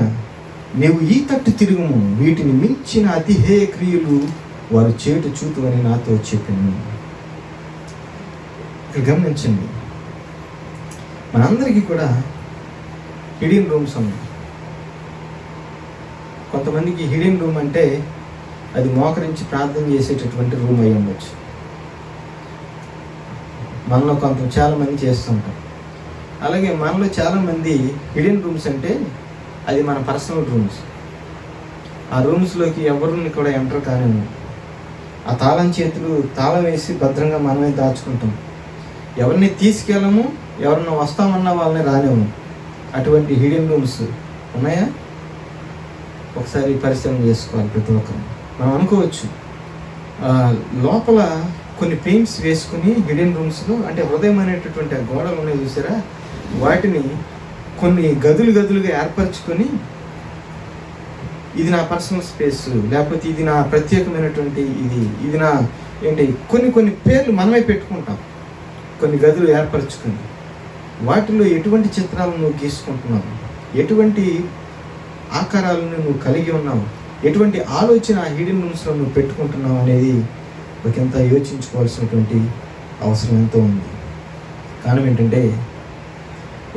[SPEAKER 4] నీవు ఈ తట్టు తిరుగుము, వీటిని మించిన అతిహేయ క్రియలు వారు చేటు చూతు అని నాతో చెప్పాను. ఇక్కడ గమనించండి, మనందరికీ కూడా హిడెన్ రూమ్స్ ఉన్నాయి. కొంతమందికి హిడెన్ రూమ్ అంటే అది మోకరించి ప్రార్థన చేసేటటువంటి రూమ్ అయి ఉండొచ్చు. మనలో చాలామంది చేస్తుంటాం. అలాగే మనలో చాలామంది హిడెన్ రూమ్స్ అంటే అది మన పర్సనల్ రూమ్స్. ఆ రూమ్స్లోకి ఎవరిని కూడా ఎంటర్ కానివ్వము. ఆ తాళం వేసి భద్రంగా మనమే దాచుకుంటాం. ఎవరిని తీసుకెళ్ళము, ఎవరన్నా వస్తామన్నా వాళ్ళని రానివ్వము. అటువంటి హిడెన్ రూమ్స్ ఉన్నాయా? ఒకసారి పరిశీలన చేసుకోవాలి ప్రతి ఒక్కరు. మనం అనుకోవచ్చు లోపల కొన్ని పెయింట్స్ వేసుకుని హిడెన్ రూమ్స్లో, అంటే హృదయం అనేటటువంటి ఆ గోడలు ఉన్నాయి చూసారా, వాటిని కొన్ని గదులుగా ఏర్పరచుకొని ఇది నా పర్సనల్ స్పేస్, లేకపోతే ఇది నా ప్రత్యేకమైనటువంటి ఇది నా ఏంటి కొన్ని పేర్లు మనమే పెట్టుకుంటాం. కొన్ని గదులు ఏర్పరచుకొని వాటిలో ఎటువంటి చిత్రాలను నువ్వు గీసుకుంటున్నావు, ఎటువంటి ఆకారాలను నువ్వు కలిగి ఉన్నావు, ఎటువంటి ఆలోచన హిడెన్ రూమ్స్లో నువ్వు పెట్టుకుంటున్నావు అనేది ఒకంత యోచించుకోవాల్సినటువంటి అవసరం ఎంతో ఉంది. కారణం ఏంటంటే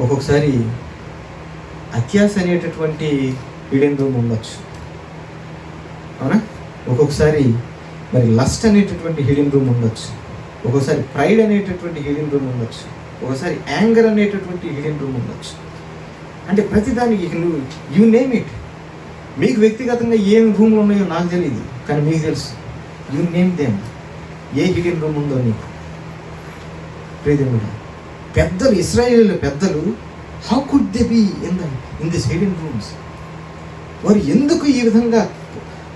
[SPEAKER 4] ఒక్కొక్కసారి అత్యాశ అనేటటువంటి హిడెన్ రూమ్ ఉండొచ్చు, అవునా? ఒక్కొక్కసారి మరి లస్ట్ అనేటటువంటి హిడెన్ రూమ్ ఉండొచ్చు. ఒక్కోసారి ప్రైడ్ అనేటటువంటి హిడెన్ రూమ్ ఉండొచ్చు, ఒకసారి యాంగర్ అనేటటువంటి హిడెన్ రూమ్ ఉండొచ్చు. అంటే ప్రతిదానికి నువ్వు యూ నేమ్ ఇట్. మీకు వ్యక్తిగతంగా ఏం రూమ్లు ఉన్నాయో నాకు తెలియదు, కానీ మీకు తెలుసు. You name them. ఏ హిడెన్ రూమ్ ఉందో నీకు. ప్రియదేవుడా, పెద్దలు, ఇశ్రాయేలు పెద్దలు, how could they be in this hidden rooms? వారు ఎందుకు ఈ విధంగా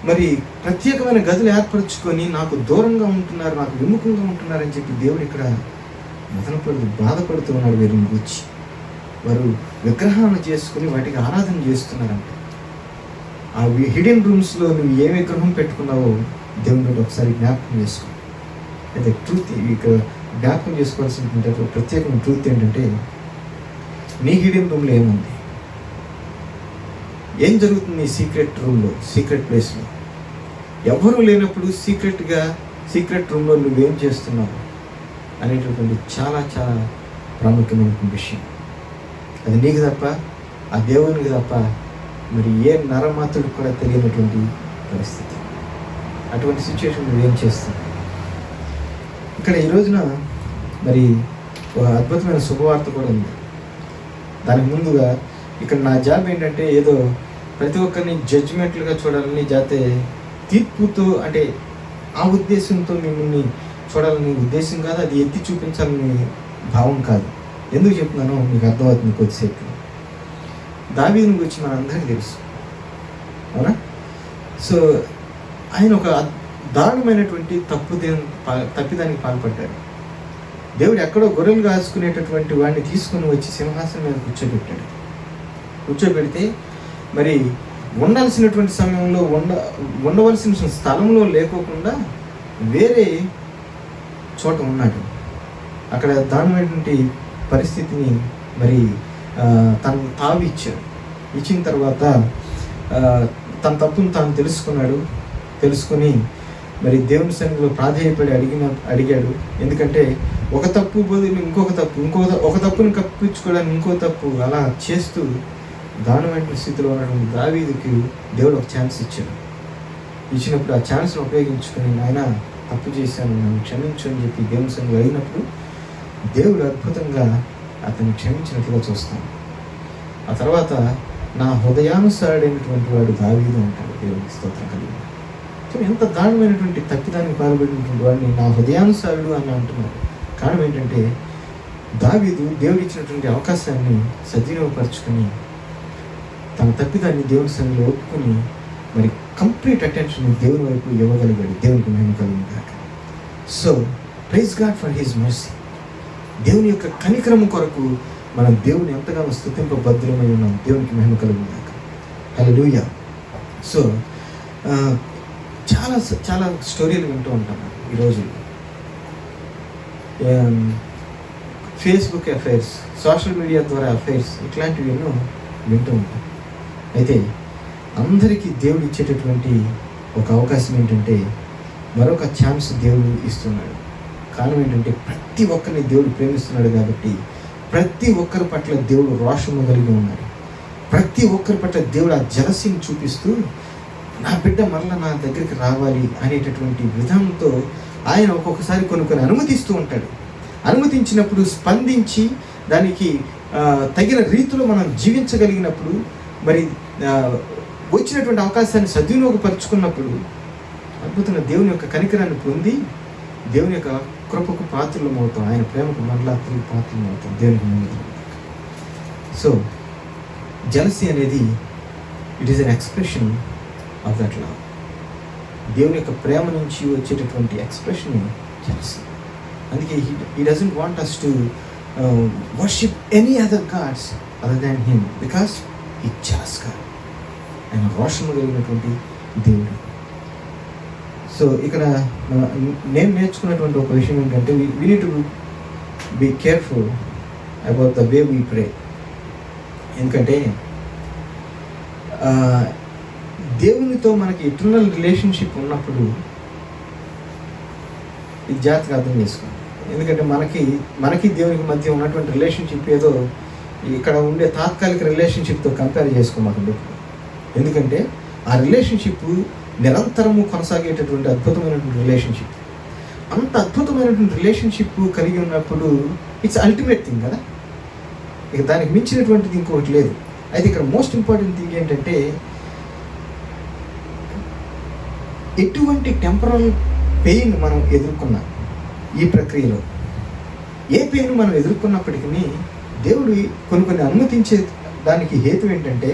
[SPEAKER 4] మరి ప్రత్యేకమైన గదులు ఏర్పరచుకొని నాకు దూరంగా ఉంటున్నారు, నాకు విముఖంగా ఉంటున్నారని చెప్పి దేవుడు ఇక్కడ బాధపడుతూ ఉన్నాడు వీరిని గురించి. వారు విగ్రహాలను చేసుకుని వాటికి ఆరాధన చేస్తున్నారంట. ఆ హిడెన్ రూమ్స్లో నువ్వు ఏ విగ్రహం పెట్టుకున్నావో దేవుడు ఒకసారి జ్ఞాపకం చేసుకో. అయితే ట్రూత్ ఇక్కడ జ్ఞాపకం చేసుకోవాల్సిన ప్రత్యేకమైన ట్రూత్ ఏంటంటే, నీ హిడెన్ రూమ్లో ఏముంది, ఏం జరుగుతుంది నీ సీక్రెట్ రూమ్లో, సీక్రెట్ ప్లేస్లో? ఎవరు లేనప్పుడు సీక్రెట్ రూమ్లో నువ్వేం చేస్తున్నావు అనేటటువంటి చాలా చాలా ప్రాముఖ్యమైన విషయం. అది నీకు తప్ప, ఆ దేవునికి తప్ప మరి ఏ నరమాతుడికి కూడా తెలియనటువంటి పరిస్థితి. అటువంటి సిచ్యువేషన్ నువ్వేం చేస్తావు? ఇక్కడ ఈ రోజున మరి ఒక అద్భుతమైన శుభవార్త కూడా ఉంది. దానికి ముందుగా ఇక్కడ నా జాబ్ ఏంటంటే, ఏదో ప్రతి ఒక్కరిని జడ్జిమెంట్లుగా చూడాలని, జాతే తీర్పుతో, అంటే ఆ ఉద్దేశంతో మిమ్మల్ని చూడాలని ఉద్దేశం కాదు, అది ఎత్తి చూపించాలని భావం కాదు. ఎందుకు చెప్తున్నానో మీకు అర్థమవుతుంది కొద్దిసేపు. దావీదుని గురించి మనందరికీ తెలుసు, అవునా? సో ఆయన ఒక దారుణమైనటువంటి తప్పిదానికి పాల్పడ్డాడు. దేవుడు ఎక్కడో గొర్రెలు కాసుకునేటటువంటి వాడిని తీసుకుని వచ్చి సింహాసనం మీద కూర్చోబెడితే మరి ఉండాల్సినటువంటి సమయంలో ఉండవలసిన స్థలంలో లేకోకుండా వేరే చోట ఉన్నాడు. అక్కడ దారుణమైనటువంటి పరిస్థితిని మరి తను తావిచ్చాడు. ఇచ్చిన తర్వాత తన తప్పును తాను తెలుసుకొని మరి దేవుని సన్నిధిలో ప్రాధేయపడి అడిగాడు. ఎందుకంటే ఒక తప్పు బదులు ఒక తప్పుని కప్పించుకోవడానికి ఇంకో తప్పు అలా చేస్తూ దారుణమైన స్థితిలో ఉన్నటువంటి దావీదుకి దేవుడు ఒక ఛాన్స్ ఇచ్చాడు. ఇచ్చినప్పుడు ఆ ఛాన్స్ను ఉపయోగించుకొని, నాయన తప్పు చేశాను, నన్ను క్షమించు అని చెప్పి దేవుని సన్నిధిలో అయినప్పుడు దేవుడు అద్భుతంగా అతన్ని క్షమించినట్లుగా చూస్తాను. ఆ తర్వాత నా హృదయానుసారుడైనటువంటి వాడు దావీదు అంటాడు. దేవుడికి స్తోత్రం కలిగి. సో ఎంత దారుణమైనటువంటి తప్పిదానికి పాల్పడినటువంటి వాడిని నా హృదయానుసారుడు అని అంటున్నాడు. కారణం ఏంటంటే, దావీదు దేవుడు ఇచ్చినటువంటి అవకాశాన్ని సద్వినియోగపరుచుకొని తన తప్పిదాన్ని దేవుని సన్నిధిలో ఒప్పుకొని మరి కంప్లీట్ అటెన్షన్ దేవుని వైపు ఇవ్వగలిగాడు. దేవునికి మహిమ కలుగుగాక. So praise God for his mercy. దేవుని యొక్క కనికరము కొరకు మనం దేవుని ఎంతగానో స్తుతింపబద్ధులమై ఉన్నాం. దేవునికి మహిమ కలుగుగాక. హల్లెలూయా. సో చాలా చాలా స్టోరీలు వింటూ ఉంటాం ఈరోజు. ఫేస్బుక్ అఫైర్స్, సోషల్ మీడియా ద్వారా అఫైర్స్, ఇట్లాంటివి ఎన్నో వింటూ ఉంటాం. అయితే అందరికీ దేవుడు ఇచ్చేటటువంటి ఒక అవకాశం ఏంటంటే, మరొక ఛాన్స్ దేవుడు ఇస్తున్నాడు. కారణం ఏంటంటే, ప్రతి ఒక్కరిని దేవుడు ప్రేమిస్తున్నాడు కాబట్టి ప్రతి ఒక్కరి పట్ల దేవుడు రోషము కలిగి ఉన్నాడు. ప్రతి ఒక్కరి పట్ల దేవుడు ఆ జలసిని చూపిస్తూ, నా బిడ్డ మరలా నా దగ్గరికి రావాలి అనేటటువంటి విధానంతో ఆయన ఒక్కొక్కసారి కొన్ని అనుమతిస్తూ ఉంటాడు. అనుమతించినప్పుడు స్పందించి దానికి తగిన రీతిలో మనం జీవించగలిగినప్పుడు, మరి వచ్చినటువంటి అవకాశాన్ని సద్వినియోగపరుచుకున్నప్పుడు అద్భుతంగా దేవుని యొక్క కనికరాన్ని పొంది దేవుని యొక్క కృపకు పాత్రలు అవుతాం. ఆయన ప్రేమకు మరలా తిరిగి పాత్రలు అవుతాం. దేవునికి ముందు. సో జలసీ అనేది it is an expression of that love. దేవుని యొక్క ప్రేమ నుంచి వచ్చేటటువంటి ఎక్స్ప్రెషన్ జలసీ. అందుకే he doesn't want us to worship any other gods other than him, because he jealous God. ఆయన రోషము కలిగినటువంటి దేవుడు. సో ఇక్కడ నేను నేర్చుకున్నటువంటి ఒక విషయం ఏంటంటే, we need to be careful about the way we pray. ఎందుకంటే దేవునితో మనకి ఎటర్నల్ రిలేషన్షిప్ ఉన్నప్పుడు ఇది జాగ్రత్తగా అర్థం చేసుకోండి. ఎందుకంటే మనకి దేవునికి మధ్య ఉన్నటువంటి రిలేషన్షిప్ ఏదో ఇక్కడ ఉండే తాత్కాలిక రిలేషన్షిప్తో కంపేర్ చేసుకోమాకండి. ఎందుకంటే ఆ రిలేషన్షిప్ నిరంతరము కొనసాగేటటువంటి అద్భుతమైనటువంటి రిలేషన్షిప్. అంత అద్భుతమైనటువంటి రిలేషన్షిప్ కలిగి ఉన్నప్పుడు ఇట్స్ అల్టిమేట్ థింగ్ కదా. ఇక దానికి మించినటువంటిది ఇంకొకటి లేదు. అయితే ఇక్కడ మోస్ట్ ఇంపార్టెంట్ థింగ్ ఏంటంటే, ఎటువంటి టెంపరల్ పెయిన్ మనం ఎదుర్కొన్నా ఈ ప్రక్రియలో, ఏ పెయిన్ మనం ఎదుర్కొన్నప్పటికీ దేవుడు కొన్ని అనుమతించే దానికి హేతు ఏంటంటే,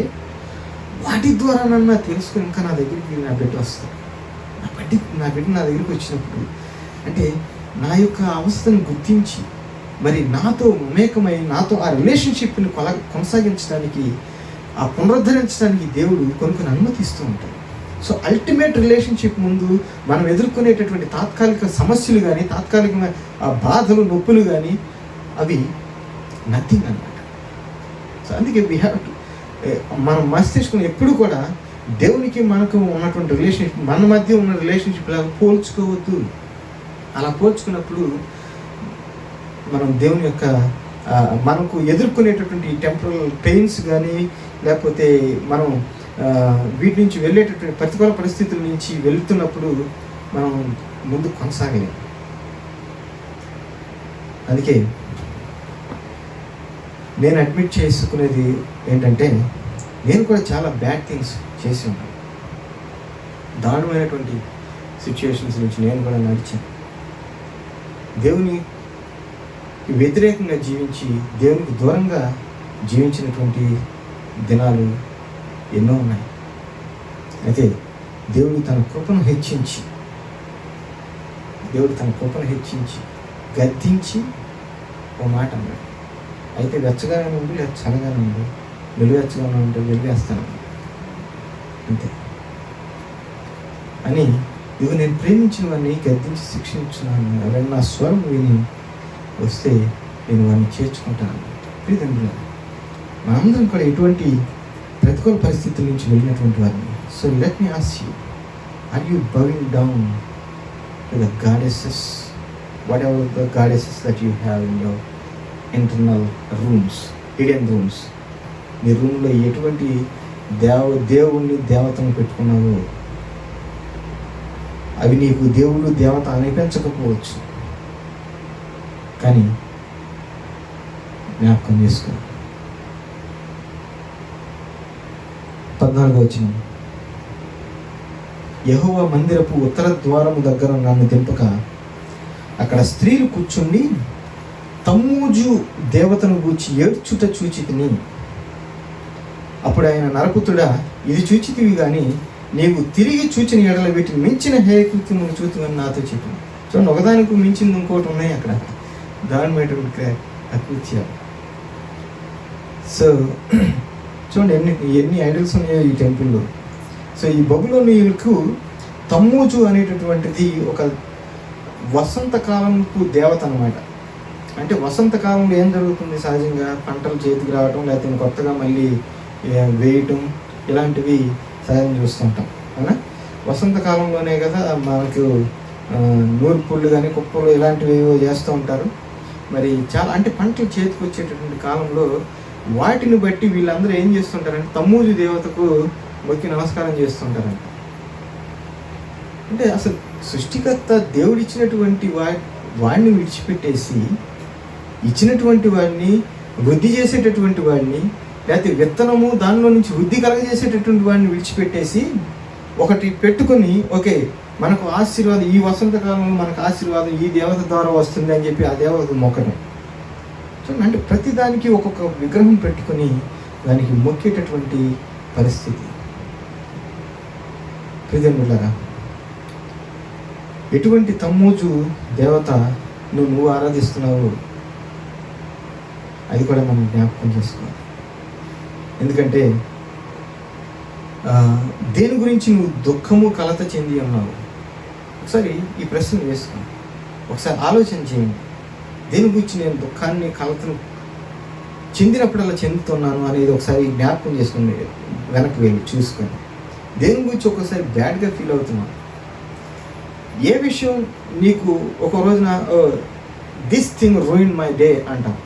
[SPEAKER 4] వాటి ద్వారానన్నా తెలుసుకుని ఇంకా నా దగ్గరికి నా బిడ్డ వస్తాను, నా బిడ్డ నా దగ్గరికి వచ్చినప్పుడు అంటే నా యొక్క అవస్థను గుర్తించి మరి నాతో మమేకమై నాతో ఆ రిలేషన్షిప్ని కొనసాగించడానికి, ఆ పునరుద్ధరించడానికి దేవుడు కొన్ని అనుమతిస్తూ ఉంటాడు. సో అల్టిమేట్ రిలేషన్షిప్ ముందు మనం ఎదుర్కొనేటటువంటి తాత్కాలిక సమస్యలు కానీ, తాత్కాలికమైన బాధలు, నొప్పులు కానీ అవి నథింగ్ అన్నమాట. సో అందుకే వీ హ్యావ్ టు, మనం మస్తిష్కం ఎప్పుడు కూడా దేవునికి మనకు ఉన్నటువంటి రిలేషన్షిప్, మన మధ్య ఉన్న రిలేషన్షిప్ లాగా పోల్చుకోవద్దు. అలా పోల్చుకున్నప్పుడు మనం దేవుని యొక్క మనకు ఎదుర్కొనేటటువంటి టెంపరల్ పెయిన్స్ కానీ, లేకపోతే మనం వీటి నుంచి వెళ్ళేటటువంటి ప్రతికూల పరిస్థితుల నుంచి వెళ్తున్నప్పుడు మనం ముందు కొనసాగలేము. అందుకే నేను అడ్మిట్ చేసుకునేది ఏంటంటే, నేను కూడా చాలా బ్యాడ్ థింగ్స్ చేసి ఉంటాను. దారుణమైనటువంటి సిచ్యువేషన్స్ నుంచి నేను కూడా నడిచాను. దేవుని వ్యతిరేకంగా జీవించి, దేవునికి దూరంగా జీవించినటువంటి దినాలు ఎన్నో ఉన్నాయి. అయితే దేవుడు తన కృపను హెచ్చించి గద్దించి ఓ మాట అన్నాడు, అయితే వెచ్చగానే ఉండి లేదా చల్లగానే ఉండి, వెలువెచ్చగానే ఉంటే వెలివేస్తాను అంతే అని. ఇవి నేను ప్రేమించిన వాడిని గద్దించి శిక్షించున్నాను, ఎవరైనా నా స్వరం విని వస్తే నేను వాడిని చేర్చుకుంటాను. ప్రియతండ్రులు, మనందరం కూడా ఎటువంటి ప్రతికూల పరిస్థితుల నుంచి వెళ్ళినటువంటి వారిని. So let me ask you, are you bowing down to the goddesses, whatever the goddesses that you have in your internal rooms, hidden rooms? నీ రూమ్లో ఎటువంటి దేవుణ్ణి దేవతను పెట్టుకున్నావో అవి నీకు దేవుడు దేవత అనిపించకపోవచ్చు, కానీ జ్ఞాపకం చేసుకో. 14వ వచనం, యెహోవా మందిరపు ఉత్తర ద్వారము దగ్గర నన్ను దింపక అక్కడ స్త్రీలు కూర్చుండి తమ్మూజు దేవతను గూర్చి ఏడ్చుట చూచితిని. అప్పుడు ఆయన, నరపుత్రుడా, ఇది చూచితివి కానీ నీవు తిరిగి చూచిన ఎడల వీటిని మించిన హేయకృత్యము చూతుమని నాతో చెప్పాను. చూడండి, ఒకదానికి మించింది ఇంకోటి ఉన్నాయి అక్కడ, దానిమైనటువంటి అకృత్యాలు. సో చూడండి ఎన్ని ఐడల్స్ ఉన్నాయో ఈ టెంపుల్లో. సో ఈ బబులోనీయులకు తమ్మూజు అనేటటువంటిది ఒక వసంతకాలంకు దేవత అన్నమాట. అంటే వసంతకాలంలో ఏం జరుగుతుంది? సహజంగా పంటలు చేతికి రావటం, లేకపోతే కొత్తగా మళ్ళీ వేయటం, ఇలాంటివి సహజంగా చూస్తుంటాం అవునా. వసంతకాలంలోనే కదా మనకు నూర్పుళ్ళు కానీ కుప్పలు ఇలాంటివి చేస్తూ ఉంటారు. మరి చాలా అంటే పంటలు చేతికి వచ్చేటటువంటి కాలంలో వాటిని బట్టి వీళ్ళందరూ ఏం చేస్తుంటారంటే తమ్మూజు దేవతకు మొక్కి నమస్కారం చేస్తుంటారంట. అంటే అసలు సృష్టికర్త దేవుడిచ్చినటువంటి వాడిని విడిచిపెట్టేసి, ఇచ్చినటువంటి వాడిని, వృద్ధి చేసేటటువంటి వాడిని, లేకపోతే విత్తనము దానిలో నుంచి వృద్ధి కలగజేసేటటువంటి వాడిని విడిచిపెట్టేసి ఒకటి పెట్టుకొని, ఓకే మనకు ఆశీర్వాదం ఈ వసంతకాలంలో మనకు ఆశీర్వాదం ఈ దేవత ద్వారా వస్తుంది అని చెప్పి ఆ దేవత మొక్కడం. అంటే ప్రతిదానికి ఒక్కొక్క విగ్రహం పెట్టుకొని దానికి మొక్కేటటువంటి పరిస్థితి. ప్రియమిత్రులారా, ఎటువంటి తమ్మూజు దేవత నువ్వు ఆరాధిస్తున్నావు అది కూడా మనం జ్ఞాపకం చేసుకోవాలి. ఎందుకంటే దేని గురించి నువ్వు దుఃఖము కలత చెంది ఉన్నావు? ఒకసారి ఈ ప్రశ్న వేసుకో, ఒకసారి ఆలోచన చేయండి. దేని గురించి నేను దుఃఖాన్ని కలతను చెందినప్పుడల్లా చెందుతున్నాను అనేది ఒకసారి జ్ఞాపకం చేసుకుని వెనక్కి వెళ్ళి చూసుకొని, దేని గురించి ఒక్కోసారి బ్యాడ్గా ఫీల్ అవుతున్నావు? ఏ విషయం నీకు ఒక రోజున this thing ruin my day అంటాం?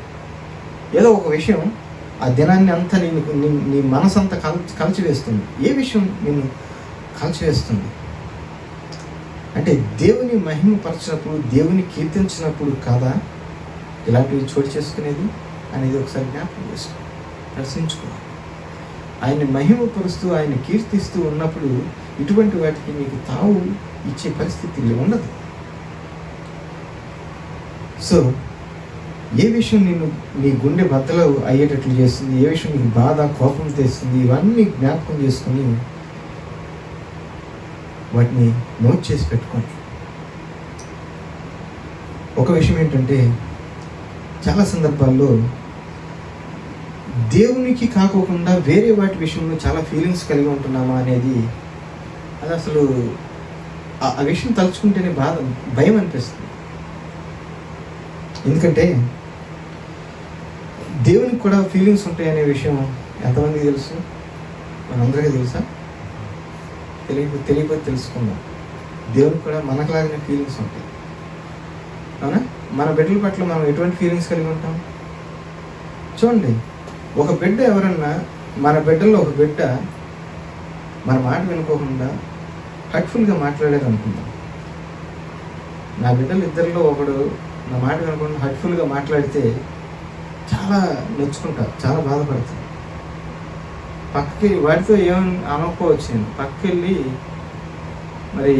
[SPEAKER 4] ఏదో ఒక విషయం ఆ దినాన్ని అంతా నీ మనసంతా కలిచివేస్తుంది. ఏ విషయం నిన్ను కలిచివేస్తుంది? అంటే దేవుని మహిమపరచినప్పుడు, దేవుని కీర్తించినప్పుడు కాదా ఇలాంటివి చోటు చేసుకునేది అనేది ఒకసారి జ్ఞాపకం చేసుకో, దర్శించుకో. ఆయన్ని మహిమపరుస్తూ, ఆయన కీర్తిస్తూ ఉన్నప్పుడు ఇటువంటి వాటికి నీకు తావు ఇచ్చే పరిస్థితి ఉండదు. సో ఏ విషయం నేను నీ గుండె బద్దలు అయ్యేటట్లు చేస్తుంది, ఏ విషయం నీకు బాధ, కోపం తెస్తుంది, ఇవన్నీ జ్ఞాపకం చేసుకొని వాటిని నోట్ చేసి పెట్టుకోండి. ఒక విషయం ఏంటంటే, చాలా సందర్భాల్లో దేవునికి కాకోకుండా వేరే వాటి విషయంలో చాలా ఫీలింగ్స్ కలిగి ఉంటున్నామా అనేది, అది అసలు ఆ విషయం తలుచుకుంటేనే భయం అనిపిస్తుంది. ఎందుకంటే దేవునికి కూడా ఫీలింగ్స్ ఉంటాయనే విషయం ఎంతమందికి తెలుసు? మనందరికీ తెలుసా? తెలియకపోతే తెలుసుకుందాం. దేవునికి కూడా మనకులాగానే ఫీలింగ్స్ ఉంటాయి, అవునా? మన బిడ్డల పట్ల మనం ఎటువంటి ఫీలింగ్స్ కలిగి ఉంటాం? చూడండి, ఒక బిడ్డ ఎవరన్నా, మన బిడ్డల్లో ఒక బిడ్డ మన మాట వినుకోకుండా హర్ట్ఫుల్గా మాట్లాడారు అనుకుందాం. నా బిడ్డలు ఇద్దరిలో ఒకడు నా మాట వినకుండా హర్ట్ఫుల్గా మాట్లాడితే చాలా నొచ్చుకుంటారు, చాలా బాధపడతారు. పక్కకి వాటితో ఏమని అనుకోవచ్చు, నేను పక్కకెళ్ళి మరి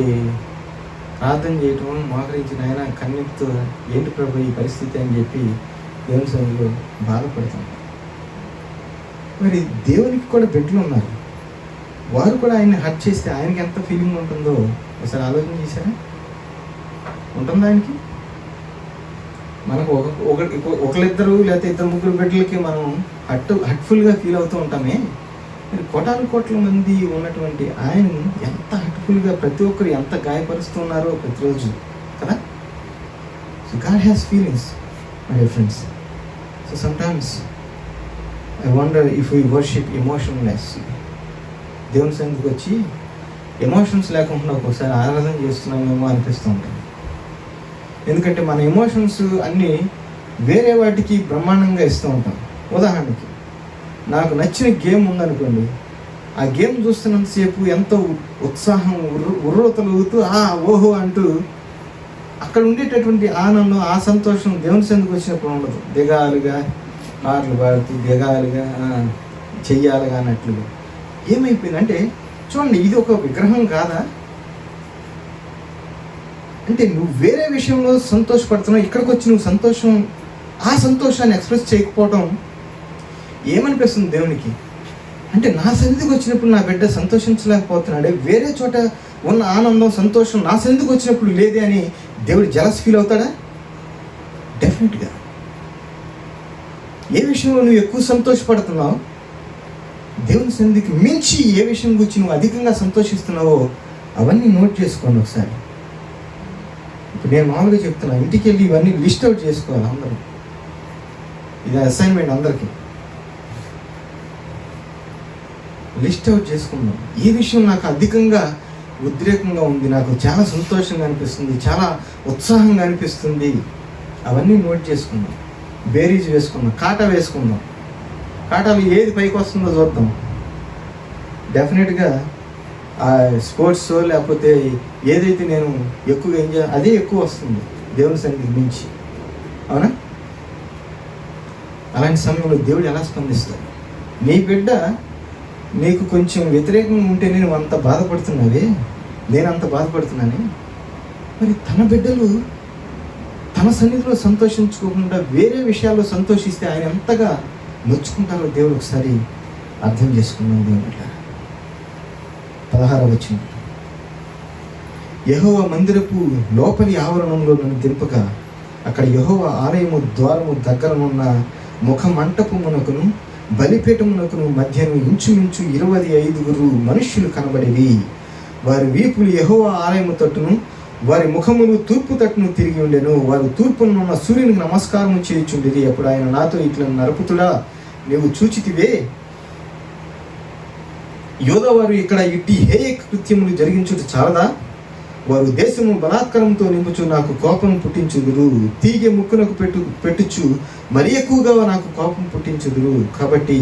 [SPEAKER 4] ప్రార్థన చేయటం, మోకరించిన ఆయన కన్నీటితో ఏంటి ప్రభు ఈ పరిస్థితి అని చెప్పి దేవుని సన్నిధిలో బాధపడతాం. మరి దేవునికి కూడా బిడ్డలు ఉన్నారు, వారు కూడా ఆయన్ని హర్ట్ చేస్తే ఆయనకి ఎంత ఫీలింగ్ ఉంటుందో ఒకసారి ఆలోచన చేశారా? ఉంటుందా ఆయనకి? మనకు ఒకరిద్దరు లేకపోతే ఇద్దరు ముగ్గురు బిడ్డలకి మనం హర్ట్ఫుల్గా ఫీల్ అవుతూ ఉంటామే, మరి కోట్ల మంది ఉన్నటువంటి ఆయన ఎంత హర్ట్ఫుల్గా ప్రతి ఒక్కరు ఎంత గాయపరుస్తున్నారో ప్రతిరోజు కదా. So God has feelings my dear friends. So sometimes I wonder if we worship emotionless. దేవుని సన్నిధికి వచ్చి ఎమోషన్స్ లేకుండా ఒక్కోసారి ఆరాధన చేస్తున్నామేమో అనిపిస్తూ ఉంటుంది. ఎందుకంటే మన ఎమోషన్స్ అన్నీ వేరే వాటికి బ్రహ్మాండంగా ఇస్తూ ఉంటాం. ఉదాహరణకి నాకు నచ్చిన గేమ్ ఉందనుకోండి, ఆ గేమ్ చూస్తున్నంతసేపు ఎంతో ఉత్సాహం, ఉర్రూతలుగుతూ ఓహో అంటూ అక్కడ ఉండేటటువంటి ఆనందం, ఆ సంతోషం దేవుని సన్నిధికి వచ్చినప్పుడు ఉండదు. దిగాలుగా పాటలు పాడుతూ దిగాలుగా చెయ్యాలిగా అన్నట్లుగా ఏమైపోయిందంటే, చూడండి, ఇది ఒక విగ్రహం కాదా? అంటే నువ్వు వేరే విషయంలో సంతోషపడుతున్నావు, ఇక్కడికి వచ్చి నువ్వు ఆ సంతోషాన్ని ఎక్స్ప్రెస్ చేయకపోవడం ఏమనిపిస్తుంది దేవునికి? అంటే నా సన్నిధికి వచ్చినప్పుడు నా బిడ్డ సంతోషించలేకపోతున్నాడే, వేరే చోట ఉన్న ఆనందం, సంతోషం నా సన్నిధికి వచ్చినప్పుడు లేదే అని దేవుడు జలస్ ఫీల్ అవుతాడా? డెఫినెట్గా. ఏ విషయంలో నువ్వు ఎక్కువ సంతోషపడుతున్నావు, దేవుని సన్నిధికి మించి ఏ విషయం గురించి నువ్వు అధికంగా సంతోషిస్తున్నావో అవన్నీ నోట్ చేసుకోండి ఒకసారి. ఇప్పుడు నేను మామూలుగా చెప్తున్నా, ఇంటికి వెళ్ళి ఇవన్నీ లిస్ట్ అవుట్ చేసుకోవాలి అందరూ. ఇది అసైన్మెంట్ అందరికీ. లిస్ట్ అవుట్ చేసుకుందాం. ఏ విషయం నాకు అధికంగా ఉద్రేకంగా ఉంది, నాకు చాలా సంతోషంగా అనిపిస్తుంది, చాలా ఉత్సాహంగా అనిపిస్తుంది, అవన్నీ నోట్ చేసుకుందాం, బేరీజ్ వేసుకుందాం, కాటా వేసుకుందాం. కాటాలు ఏది పైకి వస్తుందో చూద్దాం. డెఫినెట్గా ఆ స్పోర్ట్స్ లేకపోతే ఏదైతే నేను ఎక్కువగా ఎంజాయ్ అదే ఎక్కువ వస్తుంది దేవుని సన్నిధికి మించి, అవునా? అలాంటి సమయంలో దేవుడు ఎలా స్పందిస్తాడు? నీ బిడ్డ నీకు కొంచెం వ్యతిరేకంగా ఉంటేనే నువ్వు అంత బాధపడుతున్నావే, నేను అంత బాధపడుతున్నానే, మరి తన బిడ్డలు తన సన్నిధిలో సంతోషించుకోకుండా వేరే విషయాల్లో సంతోషిస్తే ఆయన ఎంతగా నొచ్చుకుంటారో దేవుడు ఒకసారి అర్థం చేసుకున్నాం. దేవుడు 16వ వచనం, యెహోవా మందిరపు లోపలి ఆవరణంలో నన్ను దింపగా అక్కడ యెహోవా ఆలయము ద్వారము దగ్గరనున్న ముఖ మంటపమునకును బలిపీఠమునకును మధ్యను ఇంచుమించు 25 మనుష్యులు కనబడేవి. వారి వీపులు యెహోవా ఆలయము తట్టును, వారి ముఖములు తూర్పు తట్టును తిరిగి ఉండెను. వారు తూర్పునున్న సూర్యునికి నమస్కారం చేయుచుండిరి. అప్పుడు ఆయన నాతో ఇట్లా, నరపుతుడా, నీవు చూచితివే, యోధవారు ఇక్కడ ఇట్టి హేయ కృత్యములు జరిగించుట చాలదా? వారు దేశము బలాత్కారంతో నింపుచు నాకు కోపం పుట్టించుదురు, తీగె ముక్కునకు పెట్టుచు మరి ఎక్కువగా నాకు కోపం పుట్టించుదురు. కాబట్టి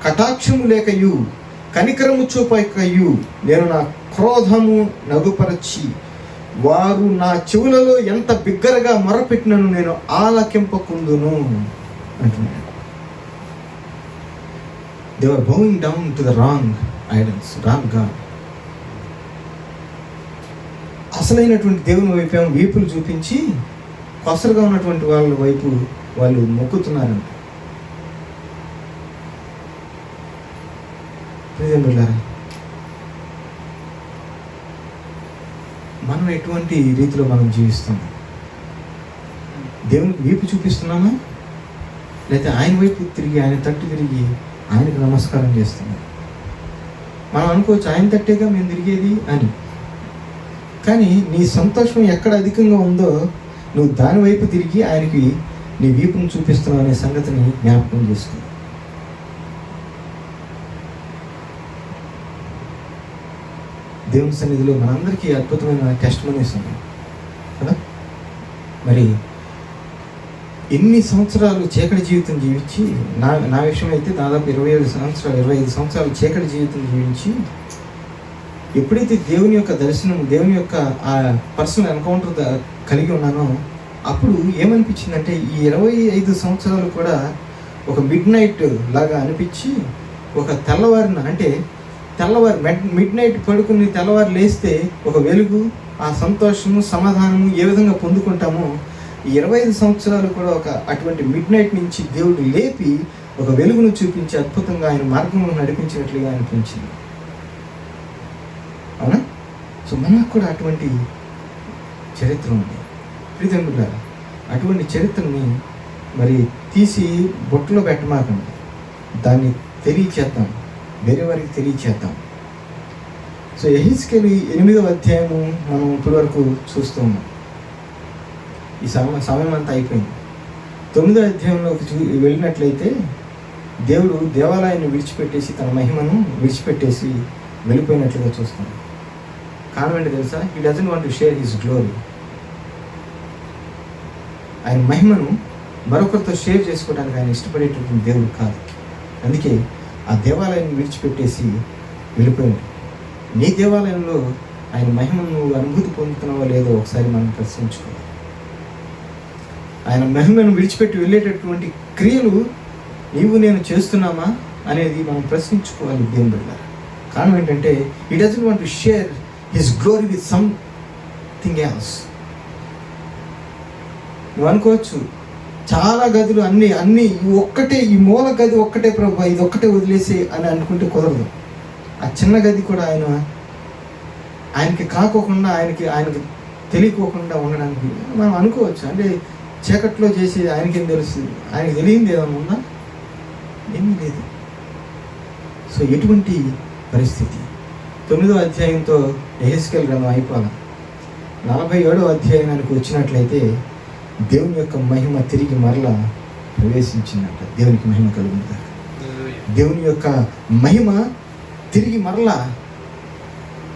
[SPEAKER 4] కటాక్షము లేకయు కనికరము చూపకయు నేను నా క్రోధము నగుపరచి వారు నా చెవులలో ఎంత బిగ్గరగా మొరపెట్టినను నేను ఆలకింపకుందును అంటున్నాడు. They are bowing down to the wrong idols, wrong god. అసలైనటువంటి దేవుని వైపు ఏమో వీపులు చూపించి కొసరుగా ఉన్నటువంటి వాళ్ళ వైపు వాళ్ళు మొక్కుతున్నారంట. మనం ఎటువంటి రీతిలో మనం జీవిస్తున్నాం? దేవునికి వీపు చూపిస్తున్నామా, లేకపోతే ఆయన వైపు తిరిగి, ఆయన తట్టు తిరిగి ఆయనకు నమస్కారం చేస్తున్నాం? మనం అనుకోవచ్చు ఆయన తట్టేగా మేము తిరిగేది అని, కానీ నీ సంతోషం ఎక్కడ అధికంగా ఉందో నువ్వు దాని వైపు తిరిగి ఆయనకి నీ వీపును చూపిస్తున్నావు అనే సంగతిని జ్ఞాపకం చేసుకో. దేవుని సన్నిధిలో మనందరికీ అద్భుతమైన టెస్టిమనీస్ ఉన్నాయి కదా. మరి ఎన్ని సంవత్సరాలు చీకటి జీవితం జీవించి, నా విషయం అయితే దాదాపు 25 సంవత్సరాలు చీకటి జీవితం జీవించి, ఎప్పుడైతే దేవుని యొక్క దర్శనం, దేవుని యొక్క ఆ పర్సనల్ ఎన్కౌంటర్ కలిగి ఉన్నానో అప్పుడు ఏమనిపించిందంటే ఈ 25 సంవత్సరాలు కూడా ఒక మిడ్ నైట్ లాగా అనిపించి, ఒక తెల్లవారిన అంటే మిడ్ నైట్ పడుకుని తెల్లవారు లేస్తే ఒక వెలుగు, ఆ సంతోషము, సమాధానము ఏ విధంగా పొందుకుంటామో ఈ 25 సంవత్సరాలు కూడా ఒక అటువంటి మిడ్ నైట్ నుంచి దేవుడు లేపి ఒక వెలుగును చూపించి అద్భుతంగా ఆయన మార్గంలో నడిపించినట్లుగా అనిపించింది. అవునా? సో మనకు కూడా అటువంటి చరిత్ర ఉంది ప్రియమిత్రులారా. అటువంటి చరిత్రని మరి తీసి బొట్టులో పెట్టమాకండి, దాన్ని తెలియచేద్దాం, వేరే వారికి తెలియచేద్దాం. సో యెహెజ్కేలు 8వ అధ్యాయము మనం ఇప్పటి వరకు చూస్తూ ఉన్నాం. ఈ సమయం అంతా అయిపోయింది. 9వ అధ్యాయంలోకి వెళ్ళినట్లయితే దేవుడు దేవాలయాన్ని విడిచిపెట్టేసి తన మహిమను విడిచిపెట్టేసి వెళ్ళిపోయినట్లుగా చూస్తాం. కారణం ఏంటి తెలుసా? He doesn't want to share his glory. ఆయన మహిమను మరొకరితో షేర్ చేసుకోవడానికి ఆయన ఇష్టపడేటటువంటి దేవుడు కాదు. అందుకే ఆ దేవాలయాన్ని విడిచిపెట్టేసి వెళ్ళిపోయాడు. నీ దేవాలయంలో ఆయన మహిమను నువ్వు అనుభూతి పొందుతున్నావో లేదో ఒకసారి మనం ప్రశ్నించుకోవాలి. ఆయన మహిమను విడిచిపెట్టి వెళ్ళేటటువంటి క్రియలు నీవు నేను చేస్తున్నామా అనేది మనం ప్రశ్నించుకోవాలి దేవుని బిడ్డలారా. కారణం ఏంటంటే he doesn't want to share his glory with something else. నువ్వు అనుకోవచ్చు చాలా గదులు అన్నీ ఒక్కటే, ఈ మూల గది ఒక్కటే ప్రభు, ఇది ఒక్కటే వదిలేసి అని అనుకుంటే కుదరదు. ఆ చిన్న గది కూడా ఆయనకి కాకోకుండా, ఆయనకి తెలియకోకుండా ఉండడానికి మనం అనుకోవచ్చు. అంటే చీకట్లో చేసి ఆయనకేం తెలుస్తుంది? ఆయనకి తెలియంది ఏదైనా ఉందా? ఏమీ లేదు. సో ఎటువంటి పరిస్థితి? 9వ అధ్యాయంతో యెహెజ్కేలు గ్రంథం అయిపోవాలి. 47వ అధ్యాయానికి వచ్చినట్లయితే దేవుని యొక్క మహిమ తిరిగి మరలా ప్రవేశించిందట. దేవునికి మహిమ కలుగుతుంది. దేవుని యొక్క మహిమ తిరిగి మరలా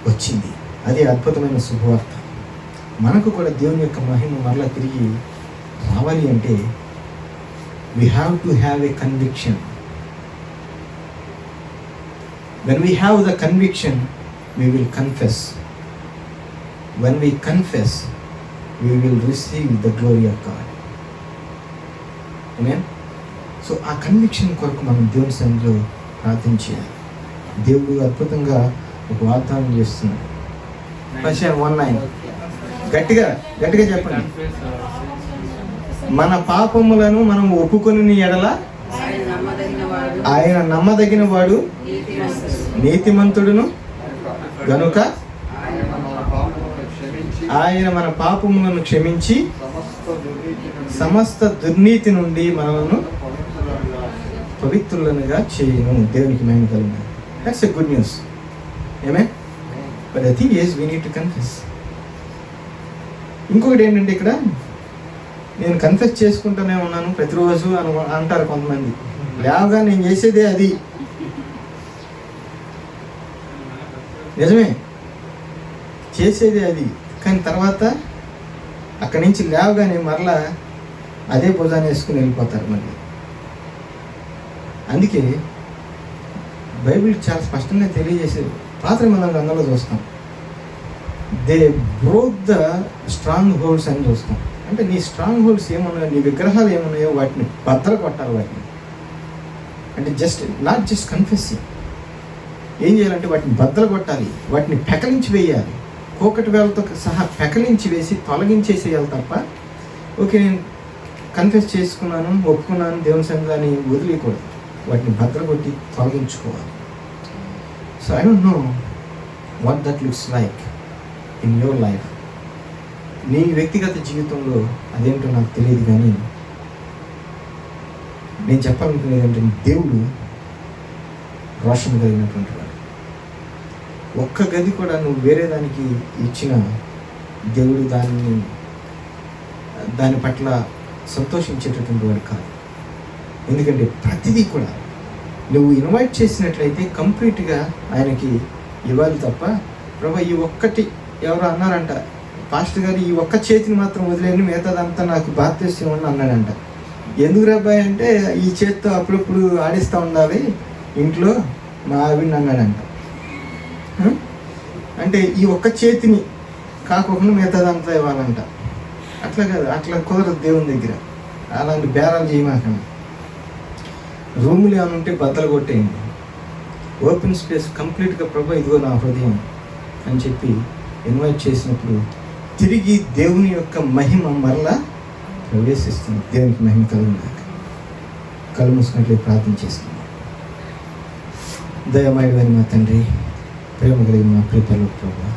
[SPEAKER 4] వచ్చింది. అదే అద్భుతమైన శుభవార్త. మనకు కూడా దేవుని యొక్క మహిమ మరలా తిరిగి రావాలి అంటే we have to have a conviction. When we have the conviction, we will confess. When we confess, we will receive the glory of God. Amen? So ఆ కన్విక్షన్ కొరకు మనం దేవుని సన్నిధిలో ప్రార్థించాలి. దేవుడు అద్భుతంగా ఒక వాగ్దానం చేస్తున్నాడు. 1:9 గట్టిగా చెప్పండి. మన పాపములను మనం ఒప్పుకొని ఎడల ఆయన నమ్మదగిన వాడు, నీతిమంతుడును గనుక ఆయన మన పాపములను క్షమించి సమస్త దుర్నీతి నుండి మనలను పవిత్రులనుగా చేయను. దేవునికి మహిమ కలుగును. That's a good news. Amen. But the thing is we need to confess. ఇంకొకటి ఏంటంటే ఇక్కడ నేను కన్ఫెస్ చేసుకుంటూనే ఉన్నాను ప్రతిరోజు అని అంటారు కొంతమంది. లేవగా నేను చేసేదే అది. నిజమే, చేసేదే అది. కానీ తర్వాత అక్కడి నుంచి లేవగానే మరలా అదే భుజాన్ని వేసుకుని వెళ్ళిపోతారు మళ్ళీ. అందుకే బైబిల్ చాలా స్పష్టంగా తెలియజేసేది. పాత నిబంధన గ్రంథంలో చూస్తాం, they broke the strong holds అని చూస్తాం. అంటే నీ స్ట్రాంగ్ హోల్డ్స్ ఏమున్నాయో, నీ విగ్రహాలు ఏమున్నాయో వాటిని బద్దలు కొట్టాలి. వాటిని అంటే నాట్ జస్ట్ కన్ఫెసింగ్, ఏం చేయాలంటే వాటిని బద్దలు కొట్టాలి, వాటిని పెకలించి వేయాలి, కోకటి వేలతో సహా పెకలించి వేసి తొలగించేసేయాలి తప్ప ఓకే నేను కన్ఫెస్ చేసుకున్నాను, ఒప్పుకున్నాను దేవుని సంఘాన్ని వదిలేయకూడదు. వాటిని బద్దలు కొట్టి తొలగించుకోవాలి. So I don't know what that looks like in your life. నీ వ్యక్తిగత జీవితంలో అదేంటో నాకు తెలియదు, కానీ నేను చెప్పాలనుకునేది ఏంటంటే దేవుడు రోషం కలిగినటువంటి వాడు. ఒక్క గది కూడా నువ్వు వేరే దానికి ఇచ్చిన దేవుడు దాని పట్ల సంతోషించేటటువంటి వాడు కాదు. ఎందుకంటే ప్రతిదీ కూడా నువ్వు ఇన్వైట్ చేసినట్లయితే కంప్లీట్గా ఆయనకి ఇవ్వాలి తప్ప, ప్రభా ఈ ఒక్కటి ఎవరో అన్నారంట, పాస్టర్ గారు ఈ ఒక్క చేతిని మాత్రం వదిలేని మిగతాదంతా నాకు బాధ్యత అని అన్నాడంట. ఎందుకు రాబాయ్ అంటే ఈ చేతితో అప్పుడప్పుడు ఆడిస్తూ ఉండాలి ఇంట్లో మా ఆవిడ అన్నాడంట. అంటే ఈ ఒక్క చేతిని కాకుండా మిగతాదంతా ఇవ్వాలంట. అట్లా కాదు, అట్లా కుదరదు దేవుని దగ్గర. అలాంటి బేరాలు చేయమాకండి. రూములు ఏమైనా ఉంటే బద్దలు కొట్టేయండి. ఓపెన్ స్పేస్ కంప్లీట్గా ప్రభా ఇదిగో నా హృదయం అని చెప్పి ఇన్వైట్ చేసినప్పుడు తిరిగి దేవుని యొక్క మహిమ మరలా ప్రవేశిస్తుంది. దేవునికి మహిమ కలుగునాక. కళ్ళు మూసుకున్నట్లే ప్రార్థన చేస్తున్నాం. దయమయుడైన మా తండ్రి, ప్రేమ కలిగిన మా ప్రియపరలో ప్రభా,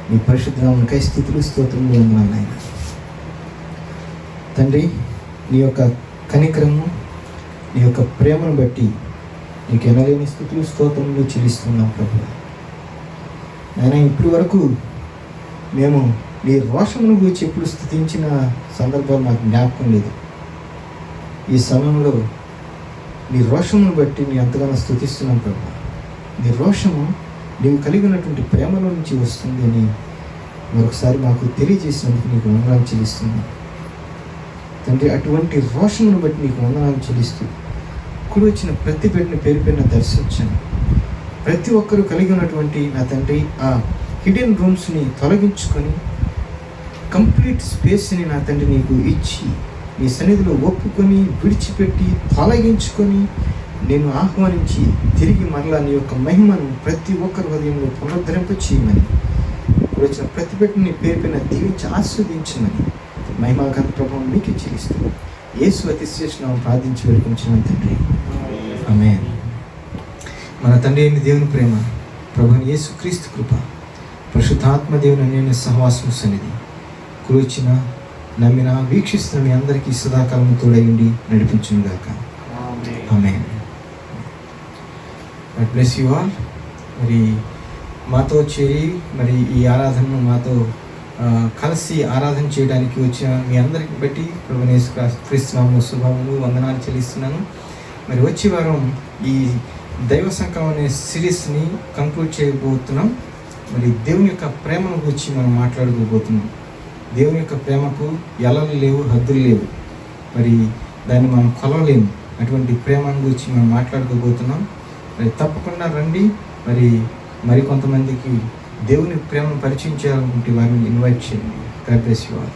[SPEAKER 4] నీ పరిశుద్ధ నామమునకై స్తుతులు స్తోత్రములు వందనాలు నాయన. తండ్రి, నీ యొక్క కనికరము, నీ యొక్క ప్రేమను బట్టి నీకు ఎనలేని స్తుతులు స్తోత్రములు చెల్లిస్తున్నాం ప్రభు. ఆయన ఇప్పటి వరకు మేము నీ రోషమును గురించి ఎప్పుడు స్తుతించిన సందర్భాలు నాకు జ్ఞాపకం లేదు. ఈ సమయంలో నీ రోషమును బట్టి నీ ఎంతగానో స్తుతిస్తున్నాం ప్రభు. నీ రోషము నీవు కలిగి ఉన్నటువంటి ప్రేమలో నుంచి వస్తుంది అని మరొకసారి మాకు తెలియజేసినందుకు నీకు వందనాలు చెల్లిస్తున్నాను తండ్రి. అటువంటి రోషమును బట్టి నీకు వందనాలు చెల్లిస్తూ కుడి వచ్చిన ప్రతి బిడ్డని పేరు పేరున దర్శించాను. ప్రతి ఒక్కరూ కలిగి ఉన్నటువంటి నా తండ్రి ఆ హిడెన్ రూమ్స్ని తొలగించుకొని కంప్లీట్ స్పేస్ని నా తండ్రి నీకు ఇచ్చి నీ సన్నిధిలో ఒప్పుకొని విడిచిపెట్టి తొలగించుకొని నేను ఆహ్వానించి తిరిగి మరలా నీ యొక్క మహిమను ప్రతి ఒక్కరి హృదయంలో పునరుద్ధరింప చేయమని, ఇప్పుడు వచ్చిన ప్రతి బిడ్డని పేరు పైన దీవించి ఆస్వాదించమని మహిమా ఘన ప్రభావం నీకే చెల్లిస్తూ యేసు అతి శ్రేష్ఠ ప్రార్థించి వేడుకుంటున్నాను తండ్రి. ఆమేన్. మన తండ్రి అయిన దేవుని ప్రేమ, ప్రభువైన యేసు క్రీస్తు కృప, పరిశుద్ధాత్మ దేవుని అన్యోన్య సహవాసము సన్నిధి కూర్చిన నమ్మిన వీక్షిస్తున్న మీ అందరికీ సదాకాలం తోడై ఉండి నడిపించును గాక. Amen. God bless you all. మరి మాతో చేరి మరి ఈ ఆరాధనను మాతో కలిసి ఆరాధన చేయడానికి వచ్చిన మీ అందరికి బట్టి ప్రభువైన యేసు క్రీస్తు నామములో శుభములు వందనాలు చెల్లిస్తున్నాను. మరి వచ్చే వారం ఈ దైవ సంకల్పం అనే సిరీస్ని కంక్లూడ్ చేయబోతున్నాం. మరి దేవుని యొక్క ప్రేమను గురించి మనం మాట్లాడుకోబోతున్నాం. దేవుని యొక్క ప్రేమకు ఎలలు లేవు, హద్దులు లేవు. మరి దాన్ని మనం కొలవలేము. అటువంటి ప్రేమను గురించి మనం మాట్లాడుకోబోతున్నాం. మరి తప్పకుండా రండి. మరి కొంతమందికి దేవుని ప్రేమను పరిచయం చేయాలనుకుంటే వారిని ఇన్వైట్ చేయండి. God bless you all.